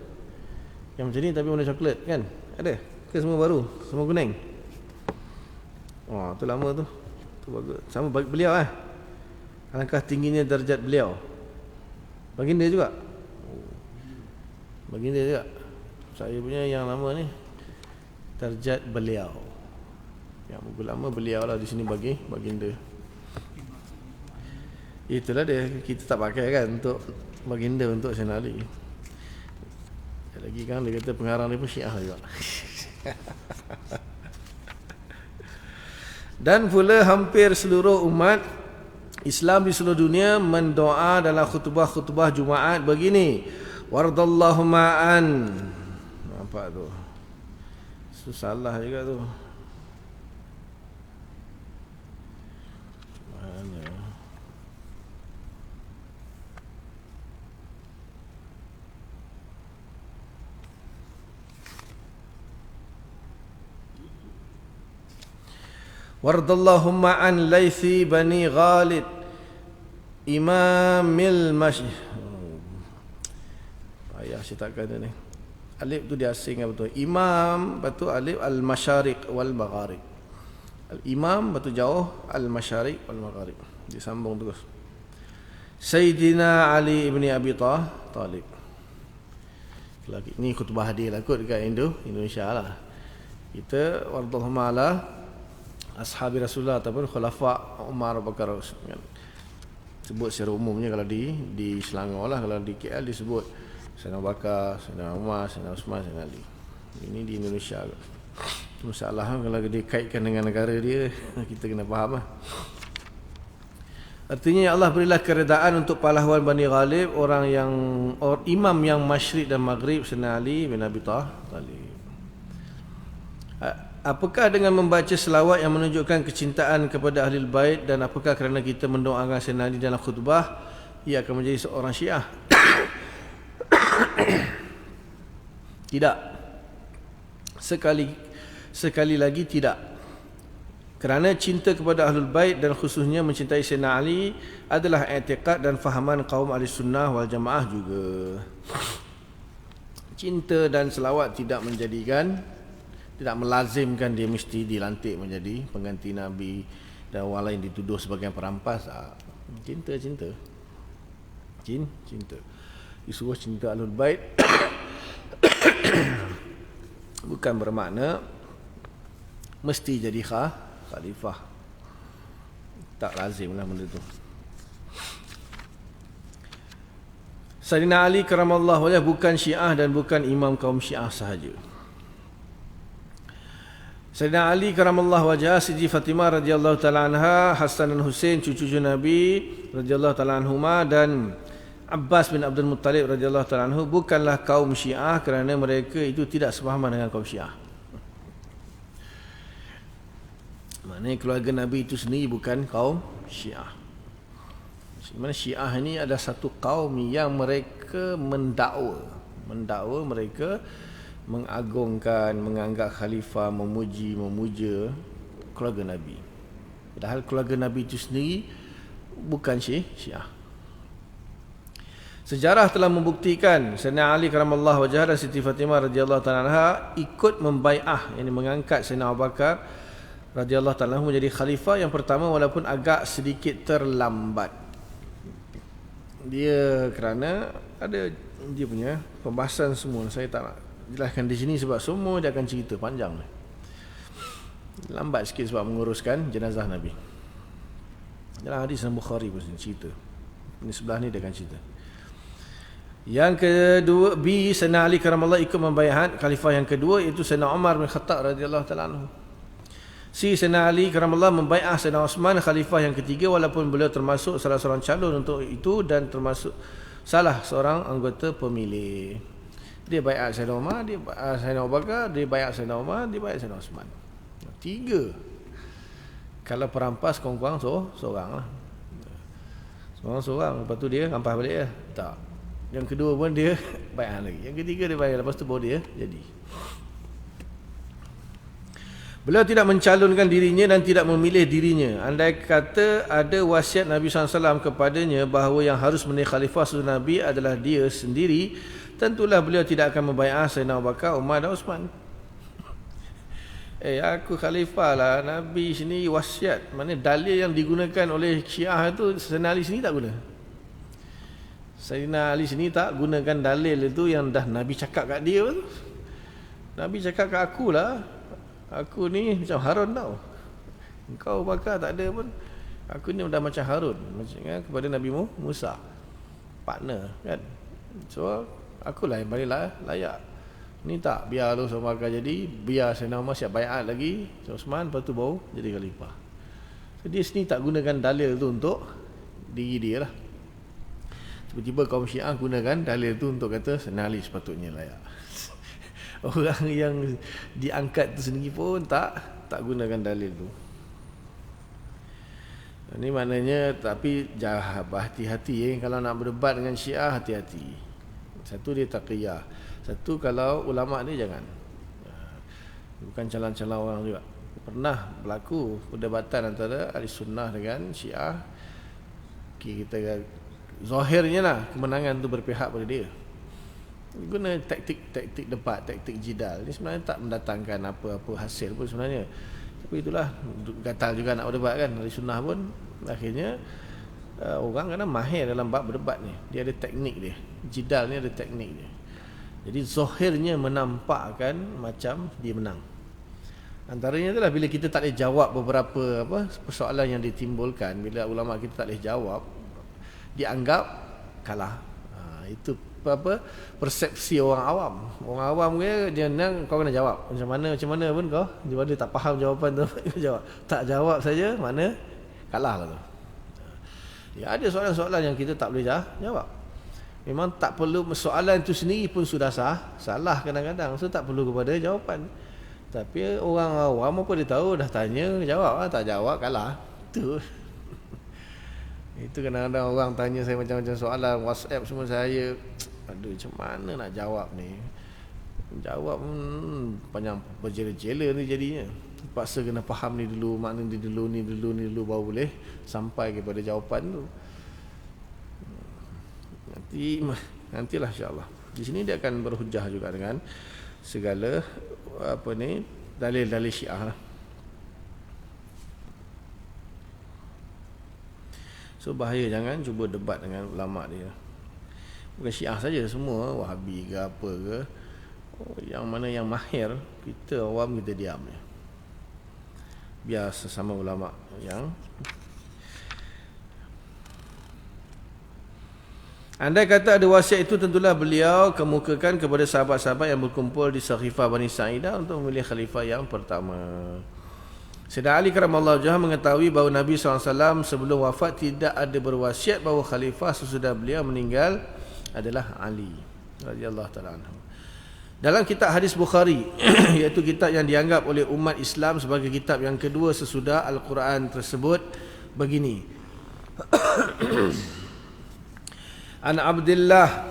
Yang macam ni tapi warna coklat kan? Ada? Ke semua baru? Semua kuning? Tu lama tu. Tu bagus. Sama beliau Alangkah tingginya darjat beliau. Baginda juga. Baginda juga. Saya punya yang lama ni darjat beliau. Yang buku lama beliau lah, di sini baginda. Itulah dia, kita tak pakai kan untuk baginda untuk Sayyidina Ali. Lagi kan dia kata pengarang ni pun Syiah juga. Dan pula hampir seluruh umat Islam di seluruh dunia mendoa dalam khutbah-khutbah Jumaat begini, wardallahu ma'an. Nampak tu, salah juga tu. Mana wardallahumma an Laythi bani Ghalid imamil masjid. Ayah saya tak kata ni. Alif tu dia asing betul. Imam betul alif al-masyariq wal magharib. Al-imam betul jauh, al-masyariq wal magharib. Disambung terus. Sayyidina Ali ibn Abi Talib. Ni khutbah hadir lah kot dekat Indonesia lah. Kita wardallahumma ala ashabi Rasulullah ataupun khulafa Umar Bakar kan. Sebut secara umumnya kalau di Selangor lah, kalau di KL disebut Sayyidina Bakar, Sayyidina Umar, Sayyidina Osman, Sayyidina Ali. Ini di Indonesia. Masalah kalau dikaitkan dengan negara dia, kita kena faham lah. Artinya ya Allah berilah keredaan untuk pahlawan Bani Ghalib, imam yang masyriq dan maghrib, Sayyidina Ali bin Abi Talib. Apakah dengan membaca selawat yang menunjukkan kecintaan kepada Ahlul Bait, dan apakah kerana kita mendoakan Sayyidina Ali dalam khutbah ia akan menjadi seorang Syiah? Tidak. Sekali lagi tidak. Kerana cinta kepada Ahlul Bait dan khususnya mencintai Sayyidina Ali adalah i'tiqad dan fahaman kaum Ahli Sunnah wal Jamaah juga. Cinta dan selawat tidak melazimkan dia mesti dilantik menjadi pengganti Nabi dan orang lain dituduh sebagai perampas. Cinta. Cinta. Disuruh cinta Ahlul Bait bukan bermakna mesti jadi khalifah. Tak lazimlah benda tu. Sayyidina Ali karamallahu wajhah bukan Syiah dan bukan imam kaum Syiah sahaja. Sayyidina Ali karamallahu wajhah, Siti Fatimah radhiyallahu taala anha, Hasan dan Husain cucu-cucu Nabi radhiyallahu taala anhuma, dan Abbas bin Abdul Muttalib radhiyallahu taala anhu bukanlah kaum Syiah kerana mereka itu tidak sepahaman dengan kaum Syiah. Maknanya keluarga Nabi itu sendiri bukan kaum Syiah. Mana Syiah ini ada satu kaum yang mereka mendakwa mereka mengagungkan, menganggap khalifah, memuja keluarga Nabi. Padahal keluarga Nabi itu sendiri bukan Syiah. Sejarah telah membuktikan Sayyidina Ali karamallahu wajhah dan Siti Fatimah radhiyallahu ta'ala anha ikut membai'ah, yang mengangkat Sayyidina Abu Bakar radhiyallahu ta'ala menjadi khalifah yang pertama, walaupun agak sedikit terlambat. Dia kerana ada dia punya pembahasan semua, saya tak nak jelaskan di sini sebab semua dia akan cerita panjang. Lambat sikit sebab menguruskan jenazah Nabi. Dalam hadis Bukhari pun cerita. Ini sebelah ni dia akan cerita. Yang kedua, Sayyidina Ali karamallahu ikut membaiat khalifah yang kedua, iaitu Sayyidina Umar bin Khattab radhiyallahu ta'ala anhu. Sayyidina Ali karamallahu membaiat Sayyidina Uthman khalifah yang ketiga, walaupun beliau termasuk salah seorang calon untuk itu dan termasuk salah seorang anggota pemilih. Dia baiat Sayyidina Umar, dia baiat Sayyidina Abu Bakar, dia baiat Sayyidina Umar, dia baiat Sayyidina Uthman. Tiga. Kalau perampas kurang-kurang seorang lah. Seorang, lepas tu dia rampas balik lah. Tak. Yang kedua pun dia baiat lagi. Yang ketiga dia baiat, lepas tu baru dia jadi. Beliau tidak mencalonkan dirinya dan tidak memilih dirinya. Andai kata ada wasiat Nabi SAW kepadanya bahawa yang harus menjadi khalifah sesudah Nabi adalah dia sendiri, tentulah beliau tidak akan membaiat Sayyidina Abu Bakar, Umar dan Uthman. Aku khalifah lah, Nabi sini wasiat. Maknanya dalil yang digunakan oleh Syiah itu Sayyidina Ali sini tak guna. Sayyidina Ali sini tak gunakan dalil itu yang dah Nabi cakap kat dia tu. Nabi cakap kat aku lah, aku ni macam Harun tau. Engkau bakar tak ada pun. Aku ni dah macam Harun, macam kan, kepada Nabi Musa. Partner kan. So akulah yang paling layak. Ni tak, biar lu sama bakar jadi, biar Sayyidina Umar siap baiat lagi, Uthman, lepas tu baru jadi khalifah. So dia sini tak gunakan dalil tu untuk diri dia lah. Tiba-tiba kaum Syiah gunakan dalil tu untuk kata Sayyidina Ali sepatutnya layak. Orang yang diangkat tu sendiri pun tak gunakan dalil tu. Ini maknanya, tapi hati-hati kalau nak berdebat dengan Syiah, hati-hati. Satu dia taqiyah, satu kalau ulama ni jangan. Bukan calon-calon orang juga. Pernah berlaku perdebatan antara ahli sunnah dengan Syiah. Kita zahirnya lah kemenangan tu berpihak pada dia. Guna taktik debat, taktik jidal. Ini sebenarnya tak mendatangkan apa-apa hasil pun sebenarnya. Tapi itulah, gatal juga nak berdebat kan. Ahli sunnah pun akhirnya orang kadang mahir dalam bab berdebat ni. Dia ada teknik dia. Jidal ni ada teknik dia. Jadi zahirnya menampakkan macam dia menang. Antaranya itulah bila kita tak boleh jawab beberapa persoalan yang ditimbulkan, bila ulama kita tak boleh jawab, dianggap kalah. Itu persepsi orang awam. Orang awam dia kau kena jawab. Macam mana pun kau, dia tak faham jawapan tu, kau jawab. Tak jawab saja, mana kalah lah tu. Ya, ada soalan-soalan yang kita tak boleh jawab. Memang tak perlu, soalan itu sendiri pun sudah salah kadang-kadang. So tak perlu kepada jawapan. Tapi orang awam apa dia tahu, dah tanya, jawab lah. Tak jawab, kalah. Itu kadang-kadang orang tanya saya macam-macam soalan, WhatsApp semua saya. Aduh, macam mana nak jawab ni? Jawab panjang berjela-jela ni jadinya. Terpaksa kena faham ni dulu, makna ni dulu baru boleh sampai kepada jawapan tu. Nantilah insya-Allah. Di sini dia akan berhujah juga dengan segala dalil-dalil Syiah lah. So bahaya, jangan cuba debat dengan ulama dia. Bukan Syiah saja, semua Wahabi ke apa ke, yang mana yang mahir, kita awam kita diam je. Biar sesama ulama yang andai kata ada wasiat itu, tentulah beliau kemukakan kepada sahabat-sahabat yang berkumpul di Sakhifah Bani Sa'idah untuk memilih khalifah yang pertama. Sayyidina Ali karamallahu wajhahu mengetahui bahawa Nabi SAW sebelum wafat tidak ada berwasiat bahawa khalifah sesudah beliau meninggal adalah Ali radhiyallahu ta'ala anhu. Dalam kitab hadis Bukhari iaitu kitab yang dianggap oleh umat Islam sebagai kitab yang kedua sesudah Al-Quran tersebut, begini. An Abdullah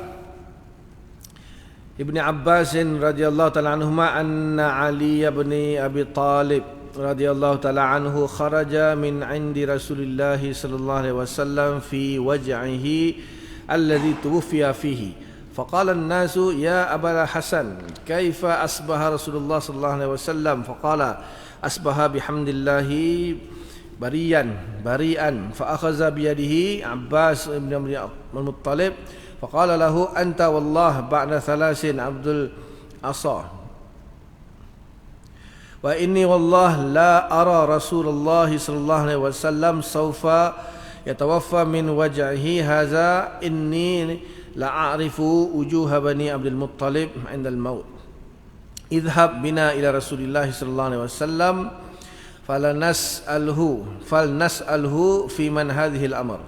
Ibn Abbas radhiyallahu ta'ala anhuma anna Ali ibn Abi Talib radhiyallahu ta'ala anhu kharaja min 'indi Rasulillah sallallahu alaihi wasallam fi waj'ihi alladhi tuwfiya fihi. Faqala an-nasu ya Aba Hasan kaifa asbaha Rasulullah sallallahu alaihi wasallam? Faqala asbaha bihamdillahi bari'an fa akhadha bi yadihi Abbas ibn Muttalib faqala lahu anta wallah ba'da thalathin Abdul Asa wa inni wallah la ara Rasulullah sallallahu alaihi wasallam sawfa yatawaffa min wajhihi hadza inni la a'rifu wujuha bani Abdul Muttalib 'inda al-maut idhhab bina ila Rasulillah sallallahu alaihi wasallam falnas'alhu fi man hadhihi al-amr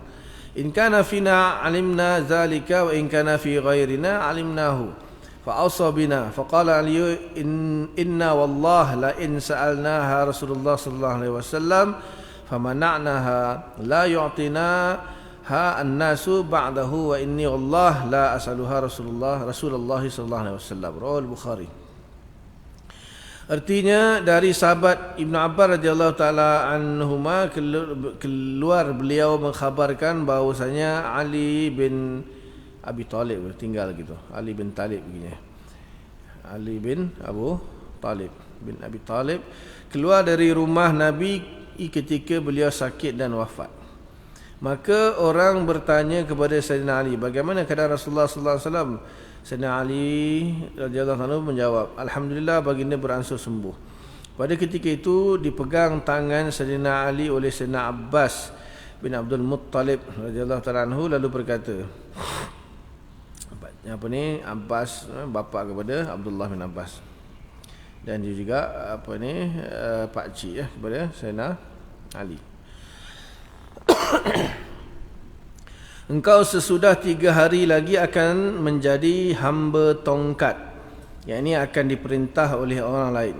in kana fina 'alimna dhalika wa in kana fi ghairina 'alimnahu fa awsa bina faqala ali inna wallah la in sa'alnaha Rasulullah sallallahu alaihi wasallam famana'naha la yu'tinaha an-nasu ba'dahu wa inni wallah la as'aluha Rasulullah sallallahu alaihi wasallam. Rawal Bukhari. Artinya dari sahabat Ibn Abbas radhiyallahu taala anhuma keluar beliau mengkhabarkan bahawasanya Ali bin Abi Talib tinggal gitu. Ali bin Talib begini. Ali bin Abu Talib bin Abi Talib keluar dari rumah Nabi ketika beliau sakit dan wafat. Maka orang bertanya kepada Sayyidina Ali, bagaimana keadaan Rasulullah sallallahu alaihi wasallam? Sayyidina Ali radhiyallahu anhu menjawab, alhamdulillah baginda beransur sembuh. Pada ketika itu dipegang tangan Sayyidina Ali oleh Sayyidina Abbas bin Abdul Muttalib radhiyallahu ta'ala anhu lalu berkata, apa ni, Abbas bapa kepada Abdullah bin Abbas, dan dia juga apa ni pak cik kepada Sayyidina Ali. Engkau sesudah 3 hari lagi akan menjadi hamba tongkat, yang ini akan diperintah oleh orang lain.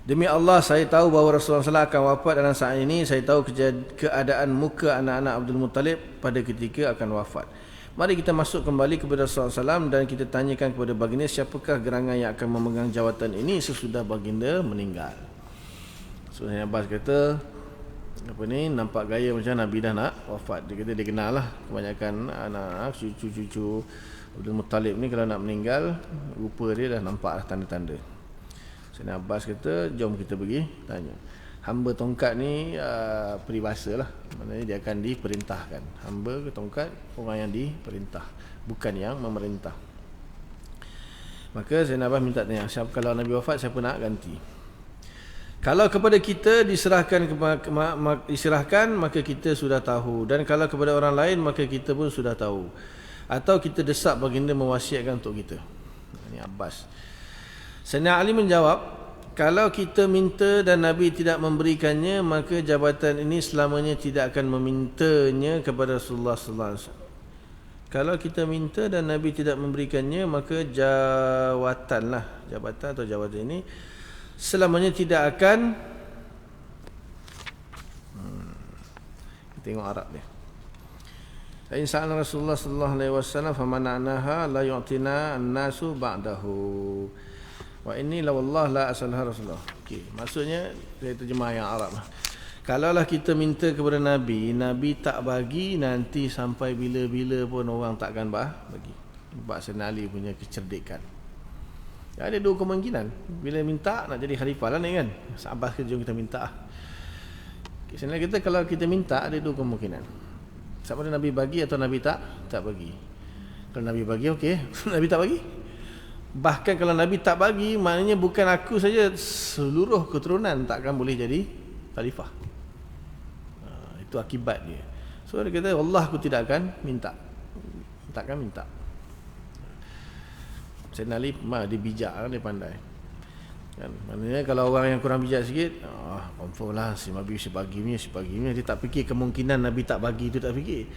Demi Allah saya tahu bahawa Rasulullah SAW akan wafat dalam saat ini. Saya tahu keadaan muka anak-anak Abdul Muttalib pada ketika akan wafat. Mari kita masuk kembali kepada Rasulullah SAW dan kita tanyakan kepada baginda siapakah gerangan yang akan memegang jawatan ini sesudah baginda meninggal. So Abbas kata, apa ni, nampak gaya macam Nabi dah nak wafat. Dia kata dia kenal lah kebanyakan anak cucu-cucu Abdul Muttalib ni kalau nak meninggal, rupa dia dah nampak lah tanda-tanda. Sayyidina Abbas kata, jom kita pergi tanya. Hamba tongkat ni peribahasa lah, maknanya dia akan diperintahkan. Hamba ke tongkat, orang yang diperintah, bukan yang memerintah. Maka Sayyidina Abbas minta tanya, siapa kalau Nabi wafat siapa nak ganti? Kalau kepada kita diserahkan maka kita sudah tahu, dan kalau kepada orang lain maka kita pun sudah tahu, atau kita desak baginda mewasiatkan untuk kita. Ini Abbas. Sayyidina Ali menjawab, kalau kita minta dan Nabi tidak memberikannya, maka jabatan ini selamanya tidak akan memintanya kepada Rasulullah sallallahu alaihi wasallam. Kalau kita minta dan Nabi tidak memberikannya, maka jabatan atau jabatan ini selamanya tidak akan tengok Arab dia. Insya Allah Rasulullah sallallahu alaihi wasallam famana'naha la yu'tina an-nasu ba'dahu wa inni la wallah la asalha Rasulullah. Okey, maksudnya saya terjemah yang Arab. Kalaulah kita minta kepada Nabi, Nabi tak bagi, nanti sampai bila-bila pun orang takkan bagi. Sebab Sayyidina Ali punya kecerdikan. Ya, ada 2 kemungkinan. Bila minta nak jadi khalifah lah ni kan. Sahabat ke jom kita minta. Sebenarnya kita kalau kita minta ada 2 kemungkinan. Sama ada Nabi bagi atau Nabi tak bagi. Kalau Nabi bagi, okey. Nabi tak bagi. Bahkan kalau Nabi tak bagi, maknanya bukan aku saja, seluruh keturunan takkan boleh jadi khalifah. Itu akibat dia. So dia kata, Allah aku tidak akan minta. Takkan minta. Sayyidina Ali dia bijak, dia pandai. Kan? Maknanya kalau orang yang kurang bijak sikit, confirm lah si Nabi si bagi ni, dia tak fikir kemungkinan Nabi tak bagi tu, tak fikir.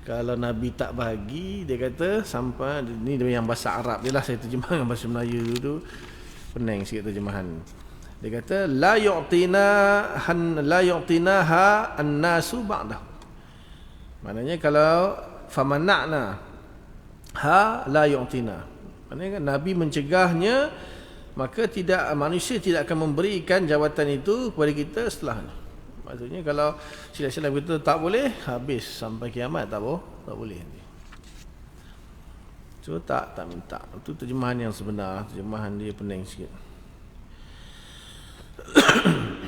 Kalau Nabi tak bagi, dia kata sampai ni yang bahasa Arab dia lah, saya terjemahkan bahasa Melayu tu pening sikit terjemahan. Dia kata la yu'tinaha an-nasu ba'dah. Maknanya kalau famana'na la yu'tina. Maknanya kan Nabi mencegahnya, maka manusia tidak akan memberikan jawatan itu kepada kita setelahnya. Maksudnya kalau sila-sila begitu tak boleh, habis sampai kiamat tak boleh. So tak minta. Itu terjemahan yang sebenar. Terjemahan dia pening sikit.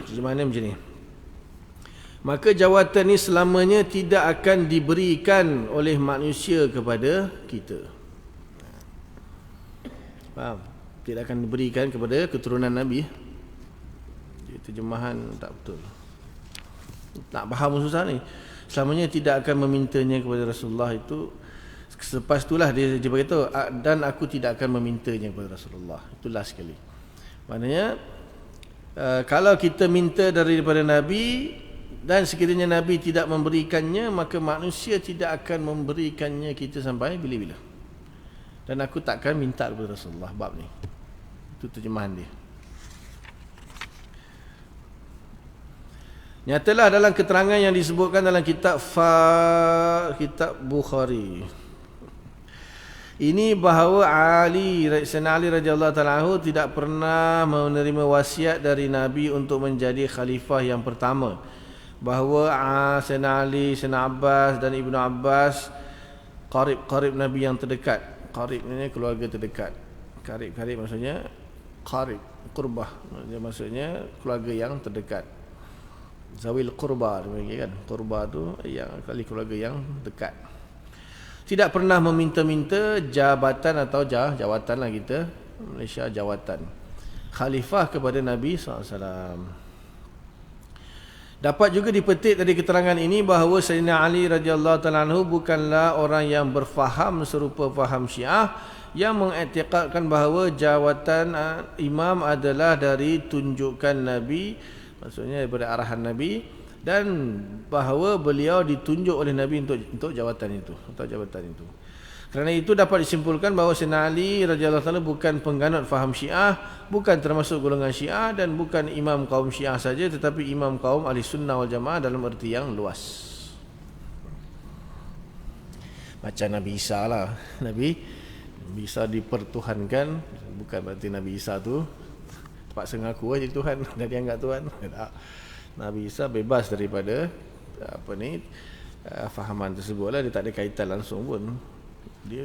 Terjemahannya macam ni. Maka jawatan ni selamanya tidak akan diberikan oleh manusia kepada kita. Faham? Tidak akan diberikan kepada keturunan Nabi. Jadi terjemahan tak betul. Tak faham susah ni. Selamanya tidak akan memintanya kepada Rasulullah itu. Selepas itulah dia beritahu, dan aku tidak akan memintanya kepada Rasulullah. Itulah sekali. Maknanya kalau kita minta daripada Nabi dan sekiranya Nabi tidak memberikannya, maka manusia tidak akan memberikannya kita sampai bila-bila. Dan aku takkan minta kepada Rasulullah bab ni. Itu terjemahan dia. Nyatalah dalam keterangan yang disebutkan dalam kitab Bukhari ini bahawa Sayyidina Ali radhiyallahu ta'ala anhu tidak pernah menerima wasiat dari Nabi untuk menjadi khalifah yang pertama. Bahawa Sayyidina Ali, Sayyidina Abbas dan Ibnu Abbas qarib Nabi yang terdekat. Qarib ni keluarga terdekat. Qarib maksudnya qurbah. Maksudnya keluarga yang terdekat. Zawil qurba dia kan. Qurba tu yang kali keluarga yang dekat. Tidak pernah meminta-minta jabatan atau jawatan lah kita Malaysia, jawatan khalifah kepada Nabi SAW. Dapat juga dipetik dari keterangan ini bahawa Sayyidina Ali radhiyallahu ta'ala anhu bukanlah orang yang berfaham serupa faham Syiah yang mengiktikadkan bahawa jawatan imam adalah dari tunjukkan Nabi, maksudnya daripada arahan Nabi, dan bahawa beliau ditunjuk oleh Nabi untuk jawatan itu, Kerana itu dapat disimpulkan bahawa Sayyidina Ali radhiyallahu ta'ala bukan pengganut faham Syiah, bukan termasuk golongan Syiah dan bukan imam kaum Syiah saja, tetapi imam kaum Ahli Sunnah wal Jamaah dalam erti yang luas. Macam Nabi Isa lah. Nabi Isa dipertuhankan, bukan berarti Nabi Isa tu terpaksa ngaku aja Tuhan dan dia anggap Tuhan. Nabi Isa bebas daripada fahaman tersebut lah. Dia tak ada kaitan langsung pun. Dia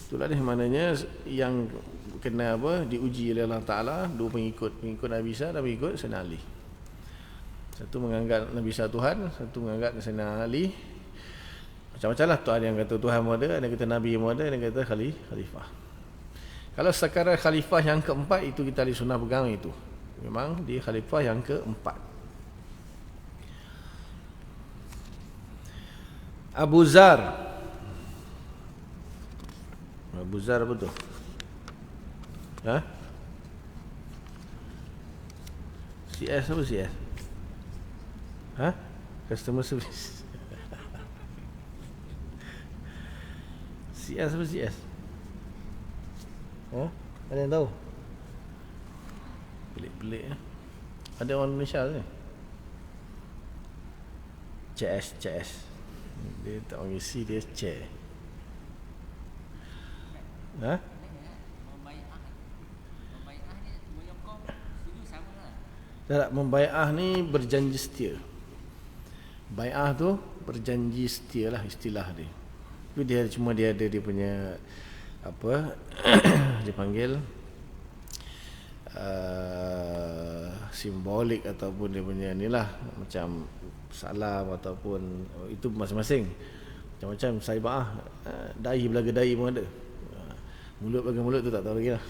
itulah dia maknanya yang kena diuji oleh Allah Ta'ala. Dua pengikut Nabi Isa dan pengikut Sayyidina Ali. Satu menganggap Nabi Isa Tuhan, satu menganggap Sayyidina Ali. Macam-macam lah. Ada yang kata Tuhan pun ada, ada yang kata Nabi pun ada, ada yang kata khalifah. Kalau sekarang khalifah yang keempat, itu kita Ahli Sunnah pegang itu. Memang dia khalifah yang keempat. Abu Zar apa tu? CS apa CS? Customer service. CS apa CS? Ada yang tahu? Pelik-pelik ya. Ada orang Malaysia ni. CS. Dia tak panggil C, dia C. Membai'ah ni berjanji setia. Bai'ah tu berjanji setia lah istilah dia. Tapi dia ada dia punya dia panggil simbolik ataupun dia punya ni lah, macam salam ataupun itu masing-masing. Macam-macam saibah, dahi belaga dahi pun ada. Mulut belaga mulut tu tak tahu lagi lah.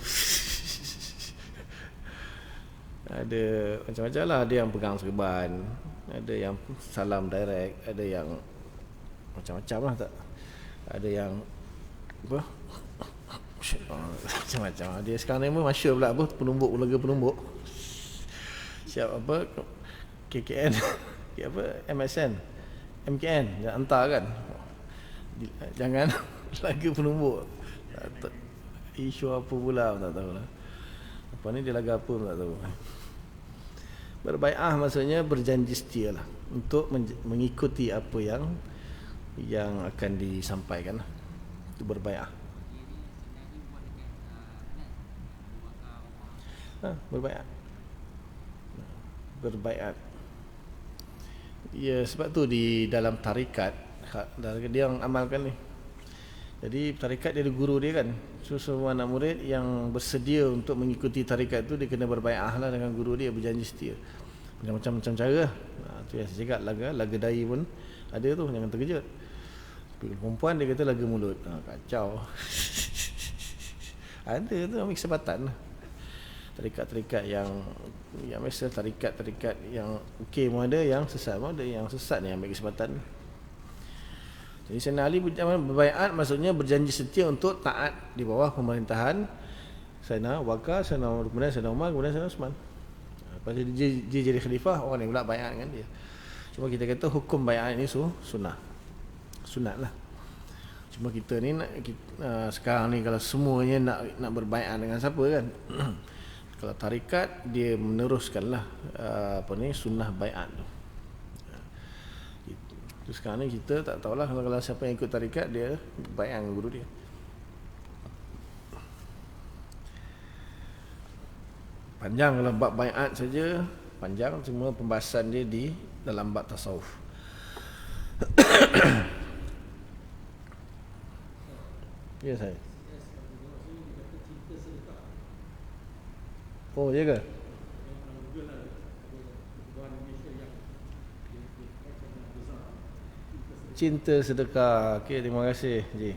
Ada macam-macam lah. Ada yang pegang serban, ada yang salam direct, ada yang macam-macam lah. Tak ada yang apa, macam-macam. Dia sekarang ni pun masyhur pula apa, penumbuk, ulaga penumbuk. Siap apa, KKN apa, MSN, MKN jangan hantar kan, jangan laga penumbuk. Isu apa pula tak tahu lah. Apa ni dia laga apa pun tak tahu. Berbai'ah maksudnya berjanji setia lah, untuk mengikuti apa yang akan disampaikan lah. Itu berbai'ah. Berbai'at. Berbai'at. Ya, sebab tu di dalam tarikat dia yang amalkan ni. Jadi tarikat dia ada guru dia kan. So semua anak murid yang bersedia untuk mengikuti tarikat tu, dia kena berbai'ah lah dengan guru dia, berjanji setia. Macam-macam cara lah. Tu yang saya cakap, laga dahi pun ada tu, jangan terkejut. Perempuan dia kata laga mulut. Kacau. Ada tu, ambil kesempatan lah. Tarikat-tarikat yang biasa, tarikat-tarikat yang okey pun ada, yang sesat pun ada. Yang sesat ni ambil kesempatan. Jadi Sayyidina Ali berbai'at maksudnya berjanji setia untuk taat di bawah pemerintahan Sayyidina Abu Bakar, Sayyidina Umar, kemudian Sayyidina Uthman. Lepas dia jadi khalifah, orang ni pula bai'at dengan dia. Cuma kita kata hukum bai'at ni sunnah. Sunat lah. Cuma kita ni sekarang ni kalau semuanya nak berbai'at dengan siapa kan. Kalau tarikat dia meneruskanlah sunnah bai'at tu. Sekarang ni kita tak tahulah kalau siapa yang ikut tarikat dia bai'at dengan guru dia. Panjang kalau bab bai'at saja, panjang, semua pembahasan dia di dalam bab tasawuf. Ya saya. Oh, ya ke? Cinta sedekah. Okey, terima kasih Ji.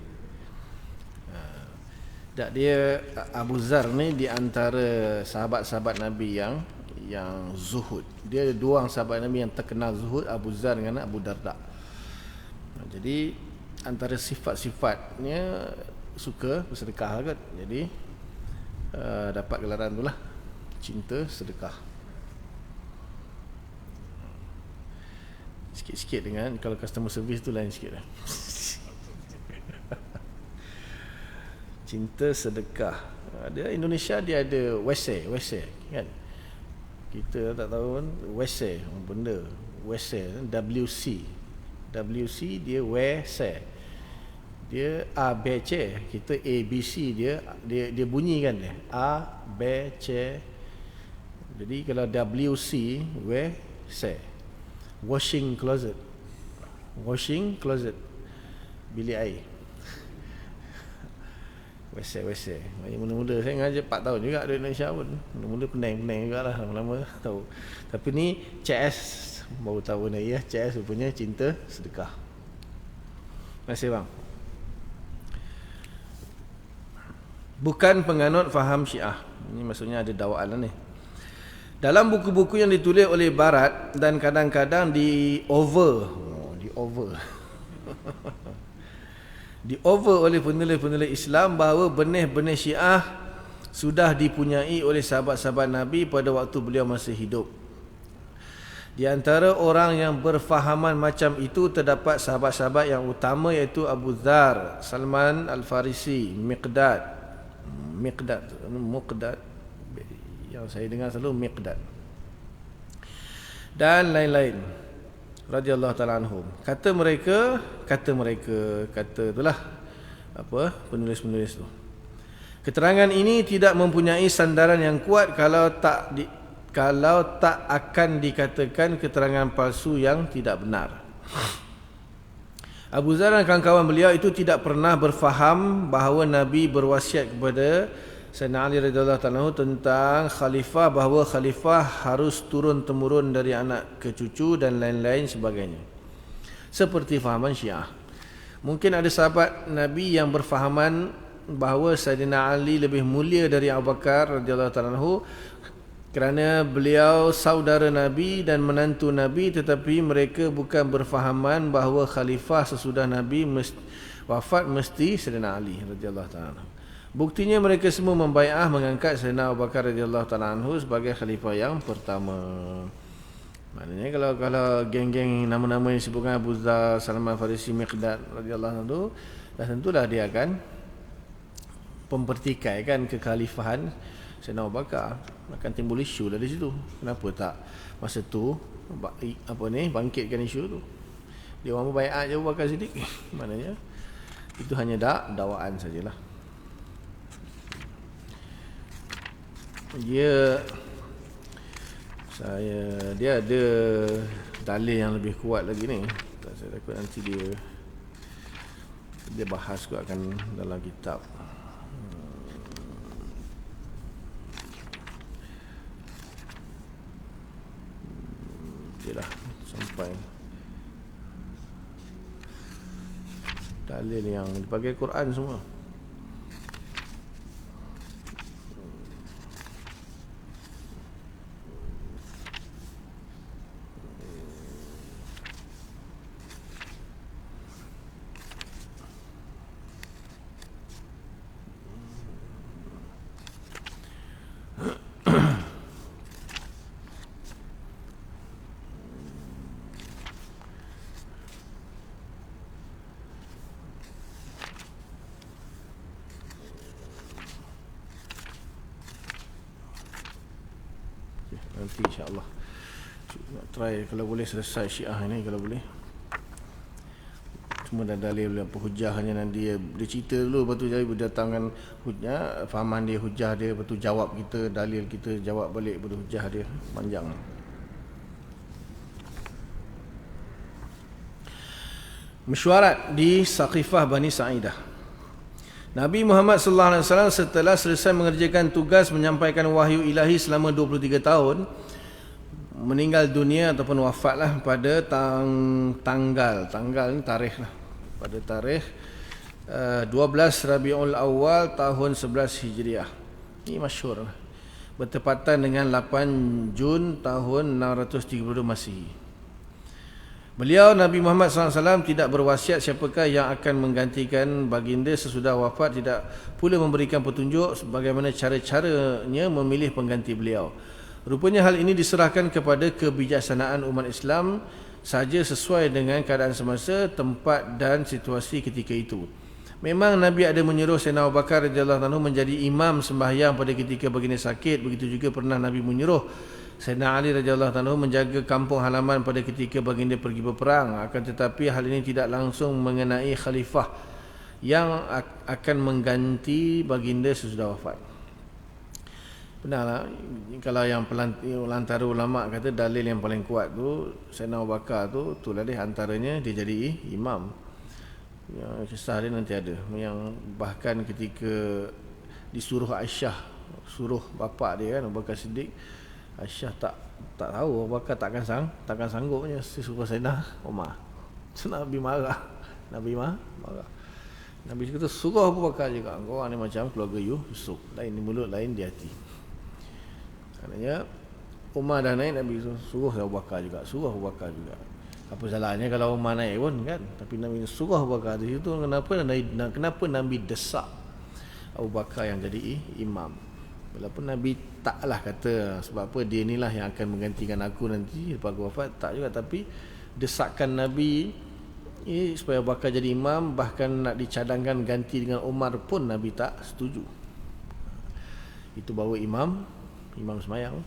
Dia Abu Zar ni di antara sahabat-sahabat Nabi yang zuhud. Dia ada dua orang sahabat Nabi yang terkenal zuhud, Abu Zar dengan Abu Darda. Jadi antara sifat-sifatnya suka bersedekah kan. Jadi dapat gelaran tu lah, cinta sedekah. Sikit-sikit dengan kalau customer service tu lain sikit lah. Cinta sedekah. Dia Indonesia dia ada wese kan. Kita tak tahu kan wese benda. Wese WC dia wese. Dia A B C, kita A B C dia bunyi kan dia. A B C. Jadi kalau WC wese. Washing closet, bilik air. WC. Mula-mula saya ngajar 4 tahun juga di Indonesia pun. Mula-mula pening juga lah, lama-lama tahu. Tapi ni CS baru tahu ni ya, CS rupanya cinta sedekah. Terima kasih bang. Bukan penganut faham Syiah. Ini maksudnya ada dakwaan lah ni. Dalam buku-buku yang ditulis oleh Barat dan kadang-kadang di over oleh penulis-penulis Islam bahawa benih-benih Syiah sudah dipunyai oleh sahabat-sahabat Nabi pada waktu beliau masih hidup. Di antara orang yang berfahaman macam itu terdapat sahabat-sahabat yang utama iaitu Abu Dzar, Salman Al-Farisi, Miqdad yang saya dengar selalu Miqdad dan lain-lain radhiyallahu ta'ala anhum. Kata mereka itulah apa penulis-penulis tu. Keterangan ini tidak mempunyai sandaran yang kuat kalau tak akan dikatakan keterangan palsu yang tidak benar. Abu Dzar dan kawan-kawan beliau itu tidak pernah berfaham bahawa Nabi berwasiat kepada Sayyidina Ali radhiyallahu ta'ala tentang khalifah, bahawa khalifah harus turun-temurun dari anak ke cucu dan lain-lain sebagainya, seperti fahaman Syiah. Mungkin ada sahabat Nabi yang berfahaman bahawa Saidina Ali lebih mulia dari Abu Bakar radhiyallahu ta'ala anhu kerana beliau saudara Nabi dan menantu Nabi, tetapi mereka bukan berfahaman bahawa khalifah sesudah Nabi wafat mesti Saidina Ali radhiyallahu ta'ala anhu. Buktinya mereka semua membai'ah mengangkat Saidina Abu Bakar radhiyallahu ta'ala anhu sebagai khalifah yang pertama. Maknanya kalau geng-geng nama-nama yang disebutkan Abu Dzar, Salman Farisi, Miqdad radhiyallahu anhu, dah tentulah dia akan mempertikaikan kekhalifahan Sayyidina Abu Bakar. Akan timbul isu dari situ. Kenapa tak masa tu bangkitkan isu tu? Dia orang berbaiat je Abu Bakar Siddiq. Maknanya itu hanya dakwaan sajalah. Dia ada dalil yang lebih kuat lagi ni. Saya takut nanti dia bahas kot akan dalam kitab. Okeylah, sampai dalil yang dipakai Quran semua. Nanti insyaAllah nak try kalau boleh selesai Syiah ini, kalau boleh. Cuma dah dalil apa hujahnya, nanti dia cerita dulu, lepas tu jadi berdatangkan hujah, fahaman dia, hujah dia, lepas tu jawab kita, dalil kita, jawab balik pada hujah dia, panjang. Mesyuarat di Saqifah Bani Sa'idah. Nabi Muhammad SAW setelah selesai mengerjakan tugas menyampaikan wahyu ilahi selama 23 tahun, meninggal dunia ataupun wafatlah pada tanggal ni tarikh lah, pada tarikh 12 Rabiul Awal tahun 11 Hijriah. Ini masyhur lah. Bertepatan dengan 8 Jun tahun 632 Masihi. Beliau Nabi Muhammad SAW tidak berwasiat siapakah yang akan menggantikan baginda sesudah wafat, tidak pula memberikan petunjuk bagaimana cara-caranya memilih pengganti beliau. Rupanya hal ini diserahkan kepada kebijaksanaan umat Islam saja sesuai dengan keadaan semasa, tempat dan situasi ketika itu. Memang Nabi ada menyuruh Sayyidina Abu Bakar radhiyallahu anhu menjadi imam sembahyang pada ketika baginda sakit. Begitu juga pernah Nabi menyuruh Sayyidina Ali radhiyallahu anhu menjaga kampung halaman pada ketika baginda pergi berperang. Akan tetapi hal ini tidak langsung mengenai khalifah yang akan mengganti baginda sesudah wafat. Benarlah, kalau yang antara ulama kata dalil yang paling kuat tu Sayyidina Abu Bakar tu, itulah dia antaranya dia jadi imam. Yang kisah dia nanti ada, yang bahkan ketika disuruh Aisyah, suruh bapa dia kan Abu Bakar Siddiq, Aisyah tak tahu, Abu Bakar takkan sanggupnya suruh Sayyidina Umar. So, Nabi marah. Nabi marah. Nabi kata suruh Abu Bakar juga. Kau orang ni macam keluarga Yusuf, lain di mulut, lain di hati. Maknanya Umar dah naik, Nabi suruh Abu Bakar juga, suruh Abu Bakar juga. Apa salahnya kalau Umar naik pun kan? Tapi Nabi suruh Abu Bakar. Di situ kenapa Nabi desak Abu Bakar yang jadi imam? Walaupun Nabi taklah kata sebab apa dia inilah yang akan menggantikan aku nanti lepas aku wafat, tak juga. Tapi desakan Nabi supaya Abu Bakar jadi imam, bahkan nak dicadangkan ganti dengan Umar pun Nabi tak setuju. Itu bawa imam semayang.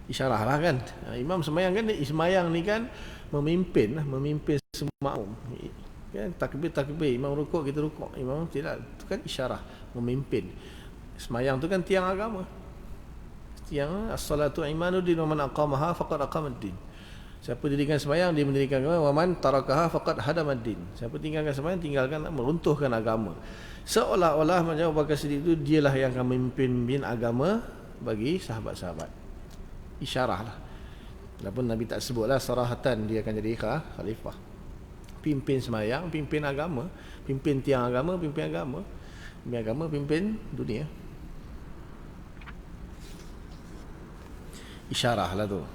Isyarah lah kan. Imam semayang kan, semayang ni kan memimpin semua umum. Kan, takbir, imam rukuk, kita rukuk. Imam tidak, itu kan isyarah, memimpin. Semayang tu kan tiang agama. Tiang as-salatu imanuddin wa man aqamaha faqad aqamaddin. Siapa dirikan semayang, dia mendirikan agama. Wa man tarakaha faqad hadamaddin. Siapa tinggalkan semayang, tinggalkan, meruntuhkan agama. Seolah-olah macam Abu Bakar Siddiq itu dialah yang akan memimpin agama bagi sahabat-sahabat. Isyarah lah. Walaupun Nabi tak sebutlah sarahatan dia akan jadi khalifah. pimpin semayang, pimpin agama, pimpin tiang agama, pimpin agama, pimpin agama, pimpin dunia. Isyarah lah tu.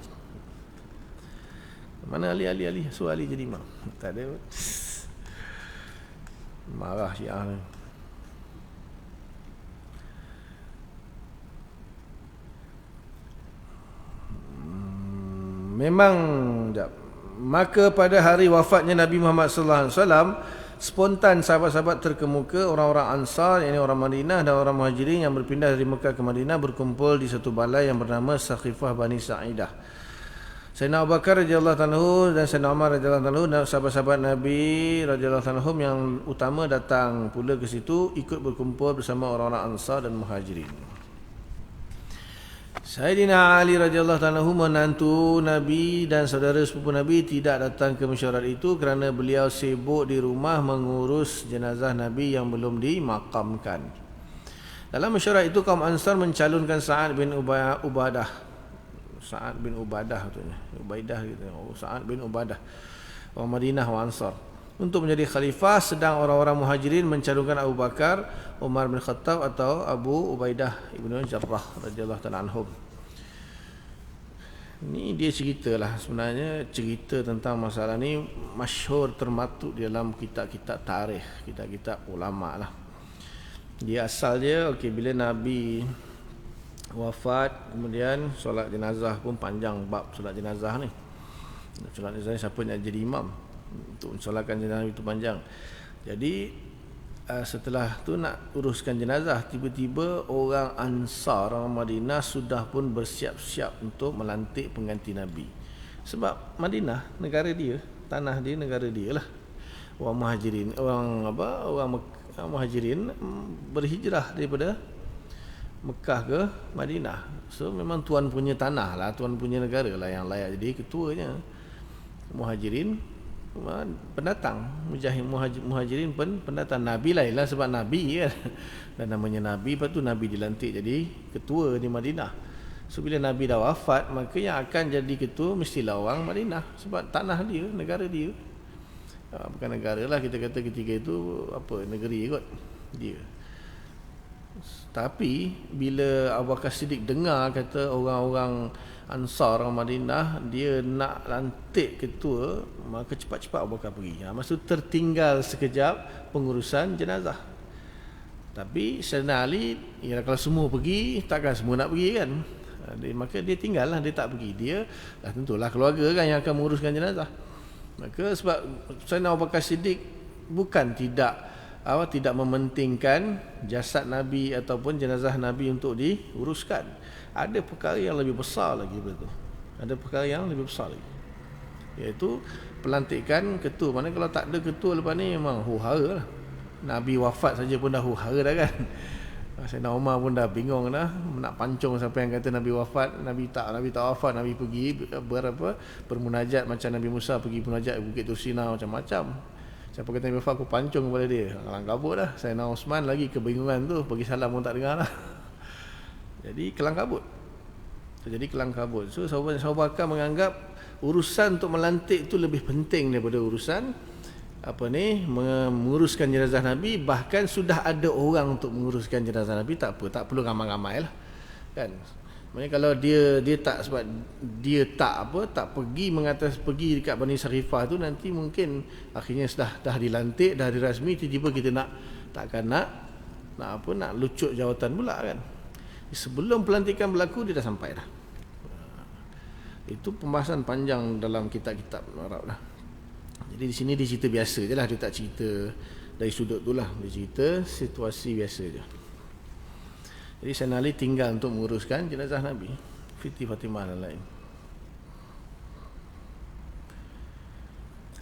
Mana Ali? Suruh Ali jadi imam. Tak ada. Marah Syiah ni. Memang maka pada hari wafatnya Nabi Muhammad sallallahu alaihi wasallam, spontan sahabat-sahabat terkemuka, orang-orang Ansar, yakni orang Madinah dan orang Muhajirin yang berpindah dari Mekah ke Madinah berkumpul di satu balai yang bernama Saqifah Bani Sa'idah. Sayyidina Abu Bakar radhiyallahu anhu dan Sayyidina Umar radhiyallahu anhu dan sahabat-sahabat Nabi radhiyallahu anhum yang utama datang pula ke situ, ikut berkumpul bersama orang-orang Ansar dan Muhajirin. Sayyidina Ali radhiyallahu anhu menantu Nabi dan saudara sepupu Nabi tidak datang ke mesyuarat itu kerana beliau sibuk di rumah mengurus jenazah Nabi yang belum dimakamkan. Dalam mesyuarat itu kaum Ansar mencalonkan Sa'ad bin Ubadah. Sa'ad bin Ubadah katanya. Ubaidah gitu. Sa'ad bin Ubadah. Orang Madinah, orang Ansar, untuk menjadi khalifah, sedang orang-orang Muhajirin mencalonkan Abu Bakar, Umar bin Khattab atau Abu Ubaidah ibnu Jarrah radhiyallahu ta'ala anhum. Ni dia ceritalah, sebenarnya cerita tentang masalah ni masyhur, termaktub di dalam kitab-kitab tarikh, kitab-kitab ulama lah. Dia asal dia bila Nabi wafat, kemudian solat jenazah pun panjang, bab solat jenazah ni. Solat jenazah siapa nak jadi imam untuk mensolatkan jenazah itu panjang. Jadi setelah tu nak uruskan jenazah, tiba-tiba orang Ansar, orang Madinah sudah pun bersiap-siap untuk melantik pengganti Nabi. Sebab Madinah negara dia, tanah dia, negara dia lah. Orang Muhajirin, orang Muhajirin berhijrah daripada Mekah ke Madinah. So memang tuan punya tanah lah, tuan punya negara lah yang layak jadi ketuanya. Muhajirin pendatang, Muhajirin pun pendatang. Nabi lain lah sebab Nabi kan, dan namanya Nabi, lepas tu Nabi dilantik jadi ketua di Madinah. So bila Nabi dah wafat, maka yang akan jadi ketua mestilah orang Madinah, sebab tanah dia, negara dia. Bukan negara lah, kita kata ketika itu negeri kot dia. Tapi bila Abu Bakar Siddiq dengar kata orang-orang Ansar, orang Madinah, dia nak lantik ketua, maka cepat-cepat Abu Bakar pergi. Masa tu tertinggal sekejap pengurusan jenazah. Tapi Sayyidina Ali, kalau semua pergi, takkan semua nak pergi kan. Maka dia tinggal lah, dia tak pergi. Dia tentulah keluarga kan yang akan menguruskan jenazah. Maka sebab Sayyidina Abu Bakar Siddiq bukan tidak mementingkan jasad Nabi ataupun jenazah Nabi untuk diuruskan. Ada perkara yang lebih besar lagi daripada itu. Ada perkara yang lebih besar lagi, iaitu pelantikan ketua. Mana kalau tak ada ketua lepas ni memang huru-hara lah. Nabi wafat saja pun dah huru-hara dah kan. Sayyidina Umar pun dah bingung dah, nak pancung siapa yang kata Nabi wafat. Nabi tak wafat, Nabi pergi bermunajat macam Nabi Musa pergi munajat Bukit Tursina, macam-macam. Siapa kata Nabi wafat, aku pancung kepada dia. Kalang kabut dah. Sayyidina Osman lagi kebingungan tu, pergi salam pun tak dengar lah. Jadi kelang kabut. So sahabat Bakar menganggap urusan untuk melantik itu lebih penting daripada urusan menguruskan jenazah Nabi. Bahkan sudah ada orang untuk menguruskan jenazah Nabi, tak perlu ramai-ramai lah kan. Maksudnya kalau dia tak, sebab dia tak pergi dekat Bani Saqifah tu, nanti mungkin akhirnya dah dilantik, dah dirasmi, tiba-tiba kita nak lucut jawatan pula kan. Sebelum pelantikan berlaku, dia dah sampai dah. Itu pembahasan panjang dalam kitab-kitab Arab dah. Jadi di sini dia cerita biasa je lah, dia tak cerita dari sudut tu lah, dia cerita situasi biasa je. Jadi Sayyidina Ali tinggal untuk menguruskan jenazah Nabi, Siti Fatimah dan lain.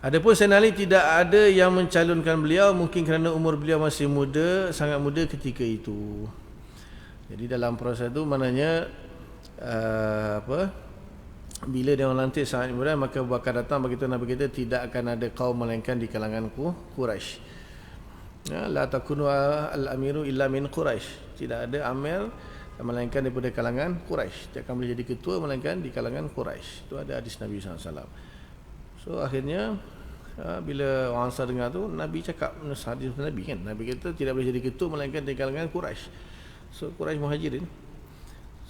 Adapun Sayyidina Ali tidak ada yang mencalonkan beliau, mungkin kerana umur beliau masih muda, sangat muda ketika itu. Jadi dalam proses itu maknanya bila dia orang lantik Sa'ad bin Mu'adh, maka Abu Bakar datang beritahu Nabi kita tidak akan ada kaum melainkan di kalangan Quraisy. La takunu al-amiru illa min Quraisy. Tidak ada amir melainkan daripada kalangan Quraisy. Tidak akan boleh jadi ketua melainkan di kalangan Quraisy. Itu ada hadis Nabi SAW. So akhirnya Bila orang Ansar dengar tu, Nabi cakap, hadis Nabi kan, Nabi kata tidak boleh jadi ketua melainkan di kalangan Quraisy. So Quraisy Muhajirin.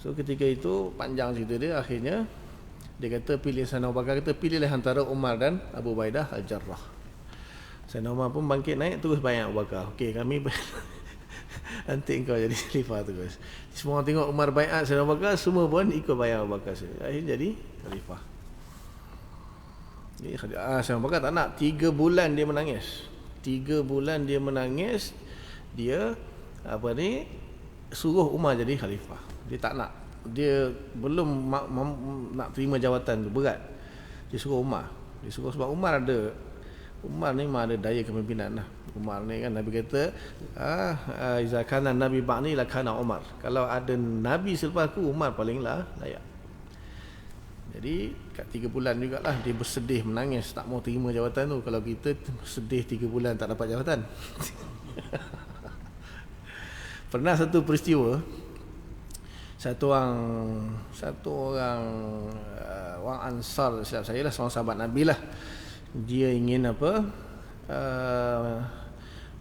So ketika itu panjang cerita dia, akhirnya dia kata pilih Sayyidina Abu Bakar, kata pilihlah antara Umar dan Abu Ubaidah Al-Jarrah. Sayyidina Umar pun bangkit naik terus bayang Abu Bakar. Okey, kami nanti engkau jadi khalifah terus. Semua orang tengok Umar baiat Sayyidina Abu Bakar, semua pun ikut bayang Abu Bakar. Akhirnya jadi khalifah. Sayyidina Abu Bakar tak nak. 3 bulan dia menangis. 3 bulan dia menangis. Dia suruh Umar jadi khalifah. Dia tak nak. Dia belum nak terima jawatan tu, berat. Dia suruh Umar. Dia suruh sebab Umar ni memang ada daya kepimpinan lah. Umar ni kan Nabi kata, iza kana Nabi ba'ni la kana Umar. Kalau ada Nabi selepas aku, Umar paling layak. Jadi kat 3 bulan jugalah dia bersedih, menangis, tak mau terima jawatan tu. Kalau kita sedih 3 bulan tak dapat jawatan. Pernah satu peristiwa, satu orang Ansar, silap saya lah, seorang sahabat Nabi lah. Dia ingin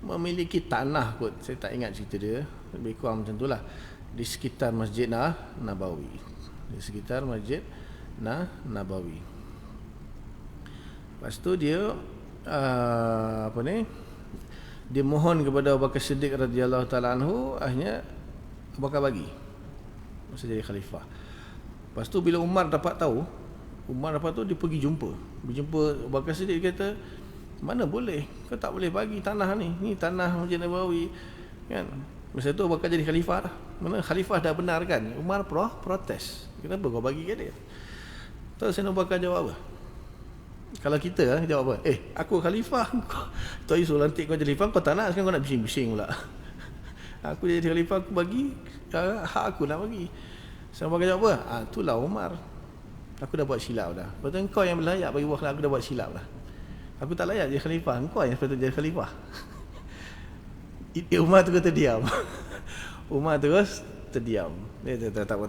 memiliki tanah kot. Saya tak ingat cerita dia, lebih kurang macam tu lah, di sekitar Masjid Nabawi. Di sekitar Masjid Nabawi. Lepas tu dia dia mohon kepada Abu Bakar Siddiq radhiyallahu taala anhu, akhirnya Abu Bakar bagi masa jadi khalifah. Lepas tu bila Umar dapat tahu, dia pergi jumpa Abu Bakar Siddiq. Dia kata, mana boleh, kau tak boleh bagi tanah ni tanah Masjid Nabawi kan. Masa tu Abu Bakar jadi khalifah dah. Mana khalifah dah benar kan. Umar protes, kenapa kau bagi ke dia? Tahu Sayyidina Abu Bakar jawab apa? Kalau kita jawab apa? Aku khalifah, kau suruh lantik kau jadi khalifah, kau tak nak, sekarang kau nak bising-bising pula. Aku jadi khalifah, aku bagi hak aku nak bagi. Sayyidina Abu Bakar jawab apa? Itulah Umar, aku dah buat silap dah. Betul, kau yang layak bagi wakil, aku dah buat silap dah. Aku tak layak jadi khalifah, kau yang sepatutnya jadi khalifah. Umar terus terdiam. Umar terus terdiam. Dia tak tahu.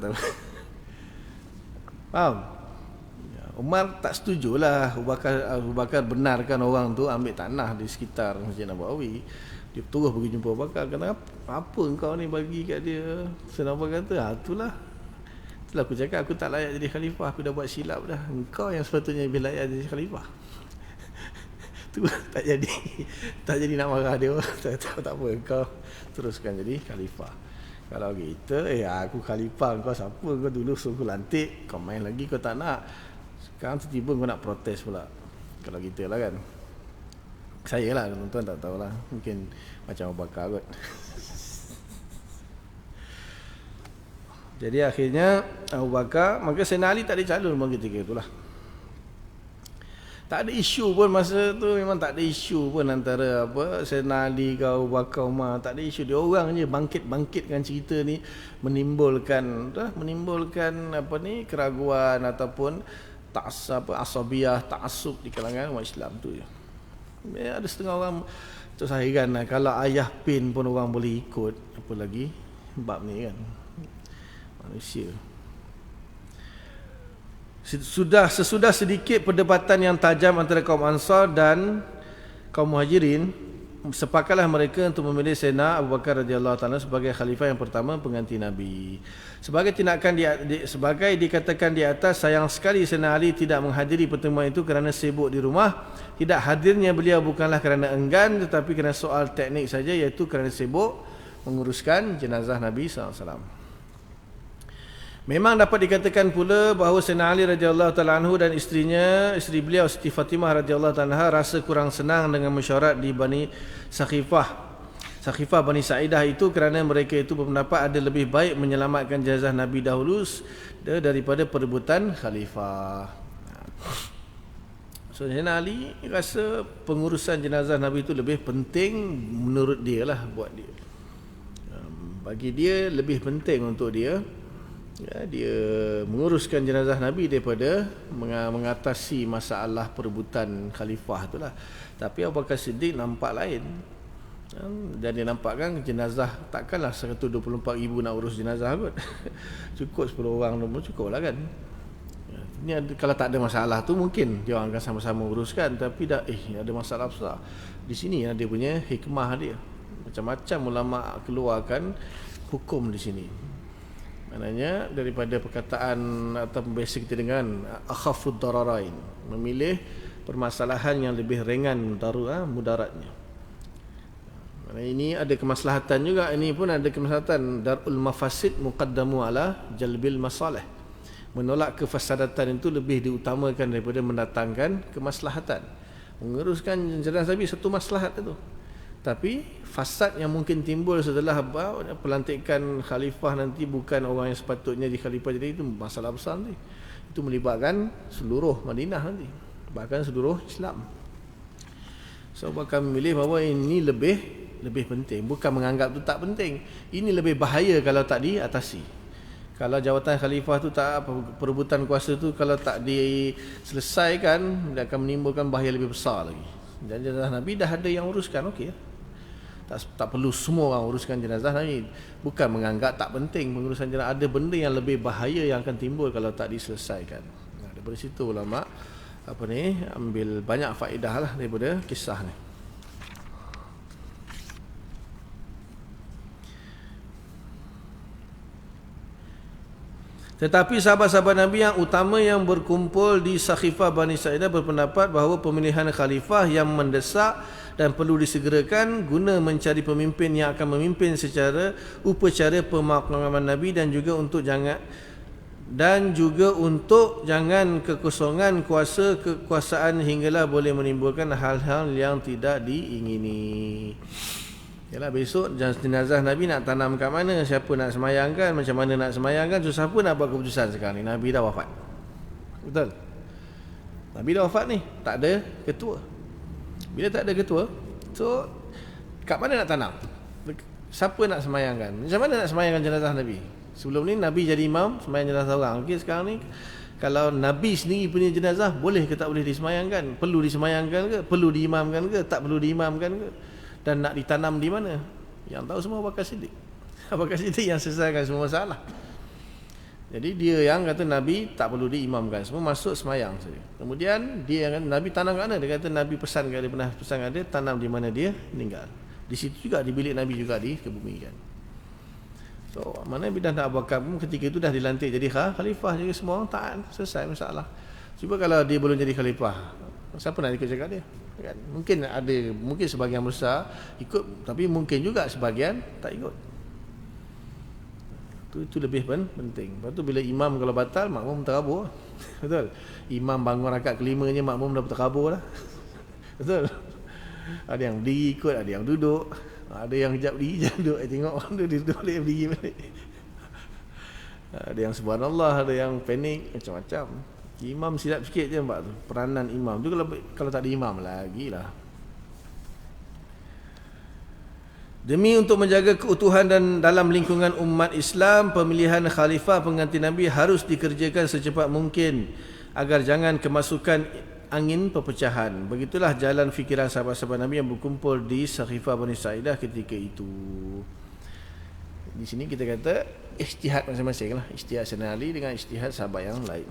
Faham? Umar tak setujulah Abu Bakar benarkan orang tu ambil tanah di sekitar Masjid Nabawi. Dia terus pergi jumpa Abu Bakar. Kenapa? Apa engkau ni bagi kat dia? Sayyidina Abu Bakar kata, itulah aku cakap aku tak layak jadi khalifah, aku dah buat silap dah. Engkau yang sepatutnya lebih layak jadi khalifah. Tu tak jadi nak marah dia. Tak apa, engkau teruskan jadi khalifah. Kalau kita, aku khalifah, engkau siapa? Kau dulu suruh lantik, kau main lagi, kau tak nak. Sekarang tiba-tiba kau nak protes pula. Kalau kita lah kan. Saya lah, tuan-tuan tak tahulah. Mungkin macam Abu Bakar kot. Jadi akhirnya Abu Bakar, maka Sayyidina Ali tak ada calon ketika itulah. Tak ada isu pun masa tu, memang tak ada isu pun antara Sayyidina Ali ke Abu Bakar, Umar, tak ada isu. Dia orang je bangkitkan cerita ni, menimbulkan keraguan ataupun asabiah, ta'assub di kalangan umat Islam tu je. Ada setengah orang terus hairan lah, kalau ayah pin pun orang boleh ikut, apa lagi bab ni kan, manusia. Sesudah sedikit perdebatan yang tajam antara kaum Ansar dan kaum Muhajirin, sepakatlah mereka untuk memilih Sayyidina Abu Bakar radhiyallahu taala sebagai khalifah yang pertama pengganti Nabi. Sebagai tindakan sebagai dikatakan di atas, sayang sekali Sayyidina Ali tidak menghadiri pertemuan itu kerana sibuk di rumah. Tidak hadirnya beliau bukanlah kerana enggan, tetapi kerana soal teknik saja, iaitu kerana sibuk menguruskan jenazah Nabi SAW. Memang dapat dikatakan pula bahawa Sayyidina Ali radhiyallahu taala anhu dan isteri beliau Siti Fatimah radhiyallahu taala anha rasa kurang senang dengan mesyuarat di Bani Sakhifah Bani Sa'idah itu, kerana mereka itu berpendapat ada lebih baik menyelamatkan jenazah Nabi dahulu daripada perebutan khalifah. So Sayyidina Ali rasa pengurusan jenazah Nabi itu lebih penting menurut dia lah, buat dia. Bagi dia lebih penting untuk dia menguruskan jenazah Nabi daripada mengatasi masalah perebutan khalifah itulah. Tapi Abu Bakar Siddiq nampak lain. Dan dia nampakkan jenazah takkanlah 124,000 nak urus jenazah kot. Cukup 10 orang pun cukup lah kan. Ini ada, kalau tak ada masalah tu mungkin dia orang akan sama-sama uruskan, tapi dah ada masalah besar. Di sini dia punya hikmah dia. Macam-macam ulama keluarkan hukum di sini. Maknanya daripada perkataan atau biasa kita dengan akhafud dararain, memilih permasalahan yang lebih ringan mudaratnya. Maknanya ini ada kemaslahatan juga, ini pun ada kemaslahatan. Darul mafasid muqaddamu ala jalbil masalih. Menolak kefasadatan itu lebih diutamakan daripada mendatangkan kemaslahatan. Menguruskan jenazah Nabi satu maslahat itu. Tapi fasad yang mungkin timbul setelah pelantikan khalifah nanti bukan orang yang sepatutnya di khalifah, jadi itu masalah besar nanti. Itu melibatkan seluruh Madinah nanti, bahkan seluruh Islam. So bakal memilih bahawa ini lebih penting, bukan menganggap itu tak penting. Ini lebih bahaya kalau tak diatasi. Kalau jawatan khalifah tu tak, perebutan kuasa tu kalau tak diselesaikan, dia akan menimbulkan bahaya lebih besar lagi. Dan jenazah Nabi dah ada yang uruskan, okey. Tak perlu semua orang uruskan jenazah Nabi. Bukan menganggap tak penting pengurusan jenazah, ada benda yang lebih bahaya yang akan timbul kalau tak diselesaikan. Daripada situ ulama ambil banyak faedah lah daripada kisah ni. Tetapi sahabat-sahabat Nabi yang utama yang berkumpul di Sakhifah Bani Sa'idah berpendapat bahawa pemilihan khalifah yang mendesak dan perlu disegerakan guna mencari pemimpin yang akan memimpin secara upacara pemakaman Nabi, dan juga untuk jangan kekosongan kekuasaan hinggalah boleh menimbulkan hal-hal yang tidak diingini. Yalah, besok jenazah Nabi nak tanam kat mana, siapa nak semayangkan, macam mana nak semayangkan, so siapa nak buat keputusan sekarang ni? Nabi dah wafat. Betul? Nabi dah wafat ni, tak ada ketua. Bila tak ada ketua, so kat mana nak tanam? Siapa nak semayangkan? Macam mana nak semayangkan jenazah Nabi? Sebelum ni Nabi jadi imam semayang jenazah orang. Okey, sekarang ni kalau Nabi sendiri punya jenazah, boleh ke tak boleh disemayangkan? Perlu disemayangkan ke? Perlu diimamkan ke? Tak perlu diimamkan ke? Dan nak ditanam di mana? Yang tahu semua Abu Bakar Siddiq. Abu Bakar Siddiq yang selesaikan semua masalah. Jadi dia yang kata Nabi tak perlu diimamkan, semua masuk semayang saja. Kemudian dia yang kata Nabi tanam kat mana? Dia kata Nabi pesan kat dia, pernah pesan kat dia, tanam di mana dia meninggal. Di situ juga, di bilik Nabi juga dikebumikan. So mana bidah Abu Bakar pun ketika itu dah dilantik jadi khalifah, jadi semua orang taat, selesai masalah. Cuba kalau dia belum jadi khalifah, siapa nak ikut cakap dia? Kan? Mungkin sebahagian besar ikut, tapi mungkin juga sebahagian tak ikut. Itu lebih penting. Lepas tu bila imam kalau batal, makmum terabur. Betul? Imam bangun rakaat kelimanya, makmum dah terabur dah. Betul? Ada yang berdiri ikut, ada yang duduk, ada yang kejap berdiri, kejap duduk. Tengok orang tu duduk balik, berdiri balik. Ada yang subhanallah, ada yang panik, macam-macam. Imam silap sikit je nampak tu. Peranan imam tu kalau tak ada imam lagi lah. Demi untuk menjaga keutuhan dan dalam lingkungan umat Islam, pemilihan khalifah pengganti Nabi harus dikerjakan secepat mungkin agar jangan kemasukan angin perpecahan. Begitulah jalan fikiran sahabat-sahabat Nabi yang berkumpul di Sakhifah Bani Sa'idah ketika itu. Di sini kita kata ijtihad masing-masing lah. Ijtihad Sayyidina Ali dengan ijtihad sahabat yang lain.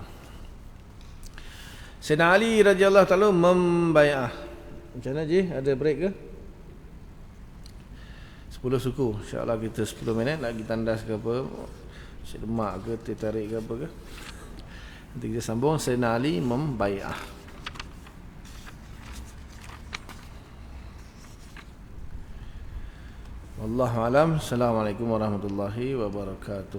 Sayyidina Ali radhiyallahu ta'ala membai'ah. Macam mana je? Ada break ke? 10 suku. InsyaAllah kita 10 minit lagi tandas ke apa, Syed Demak ke, teh tarik ke apa ke. Nanti kita sambung. Sayyidina Ali membai'ah. Wallahu alam. Assalamualaikum warahmatullahi wabarakatuh.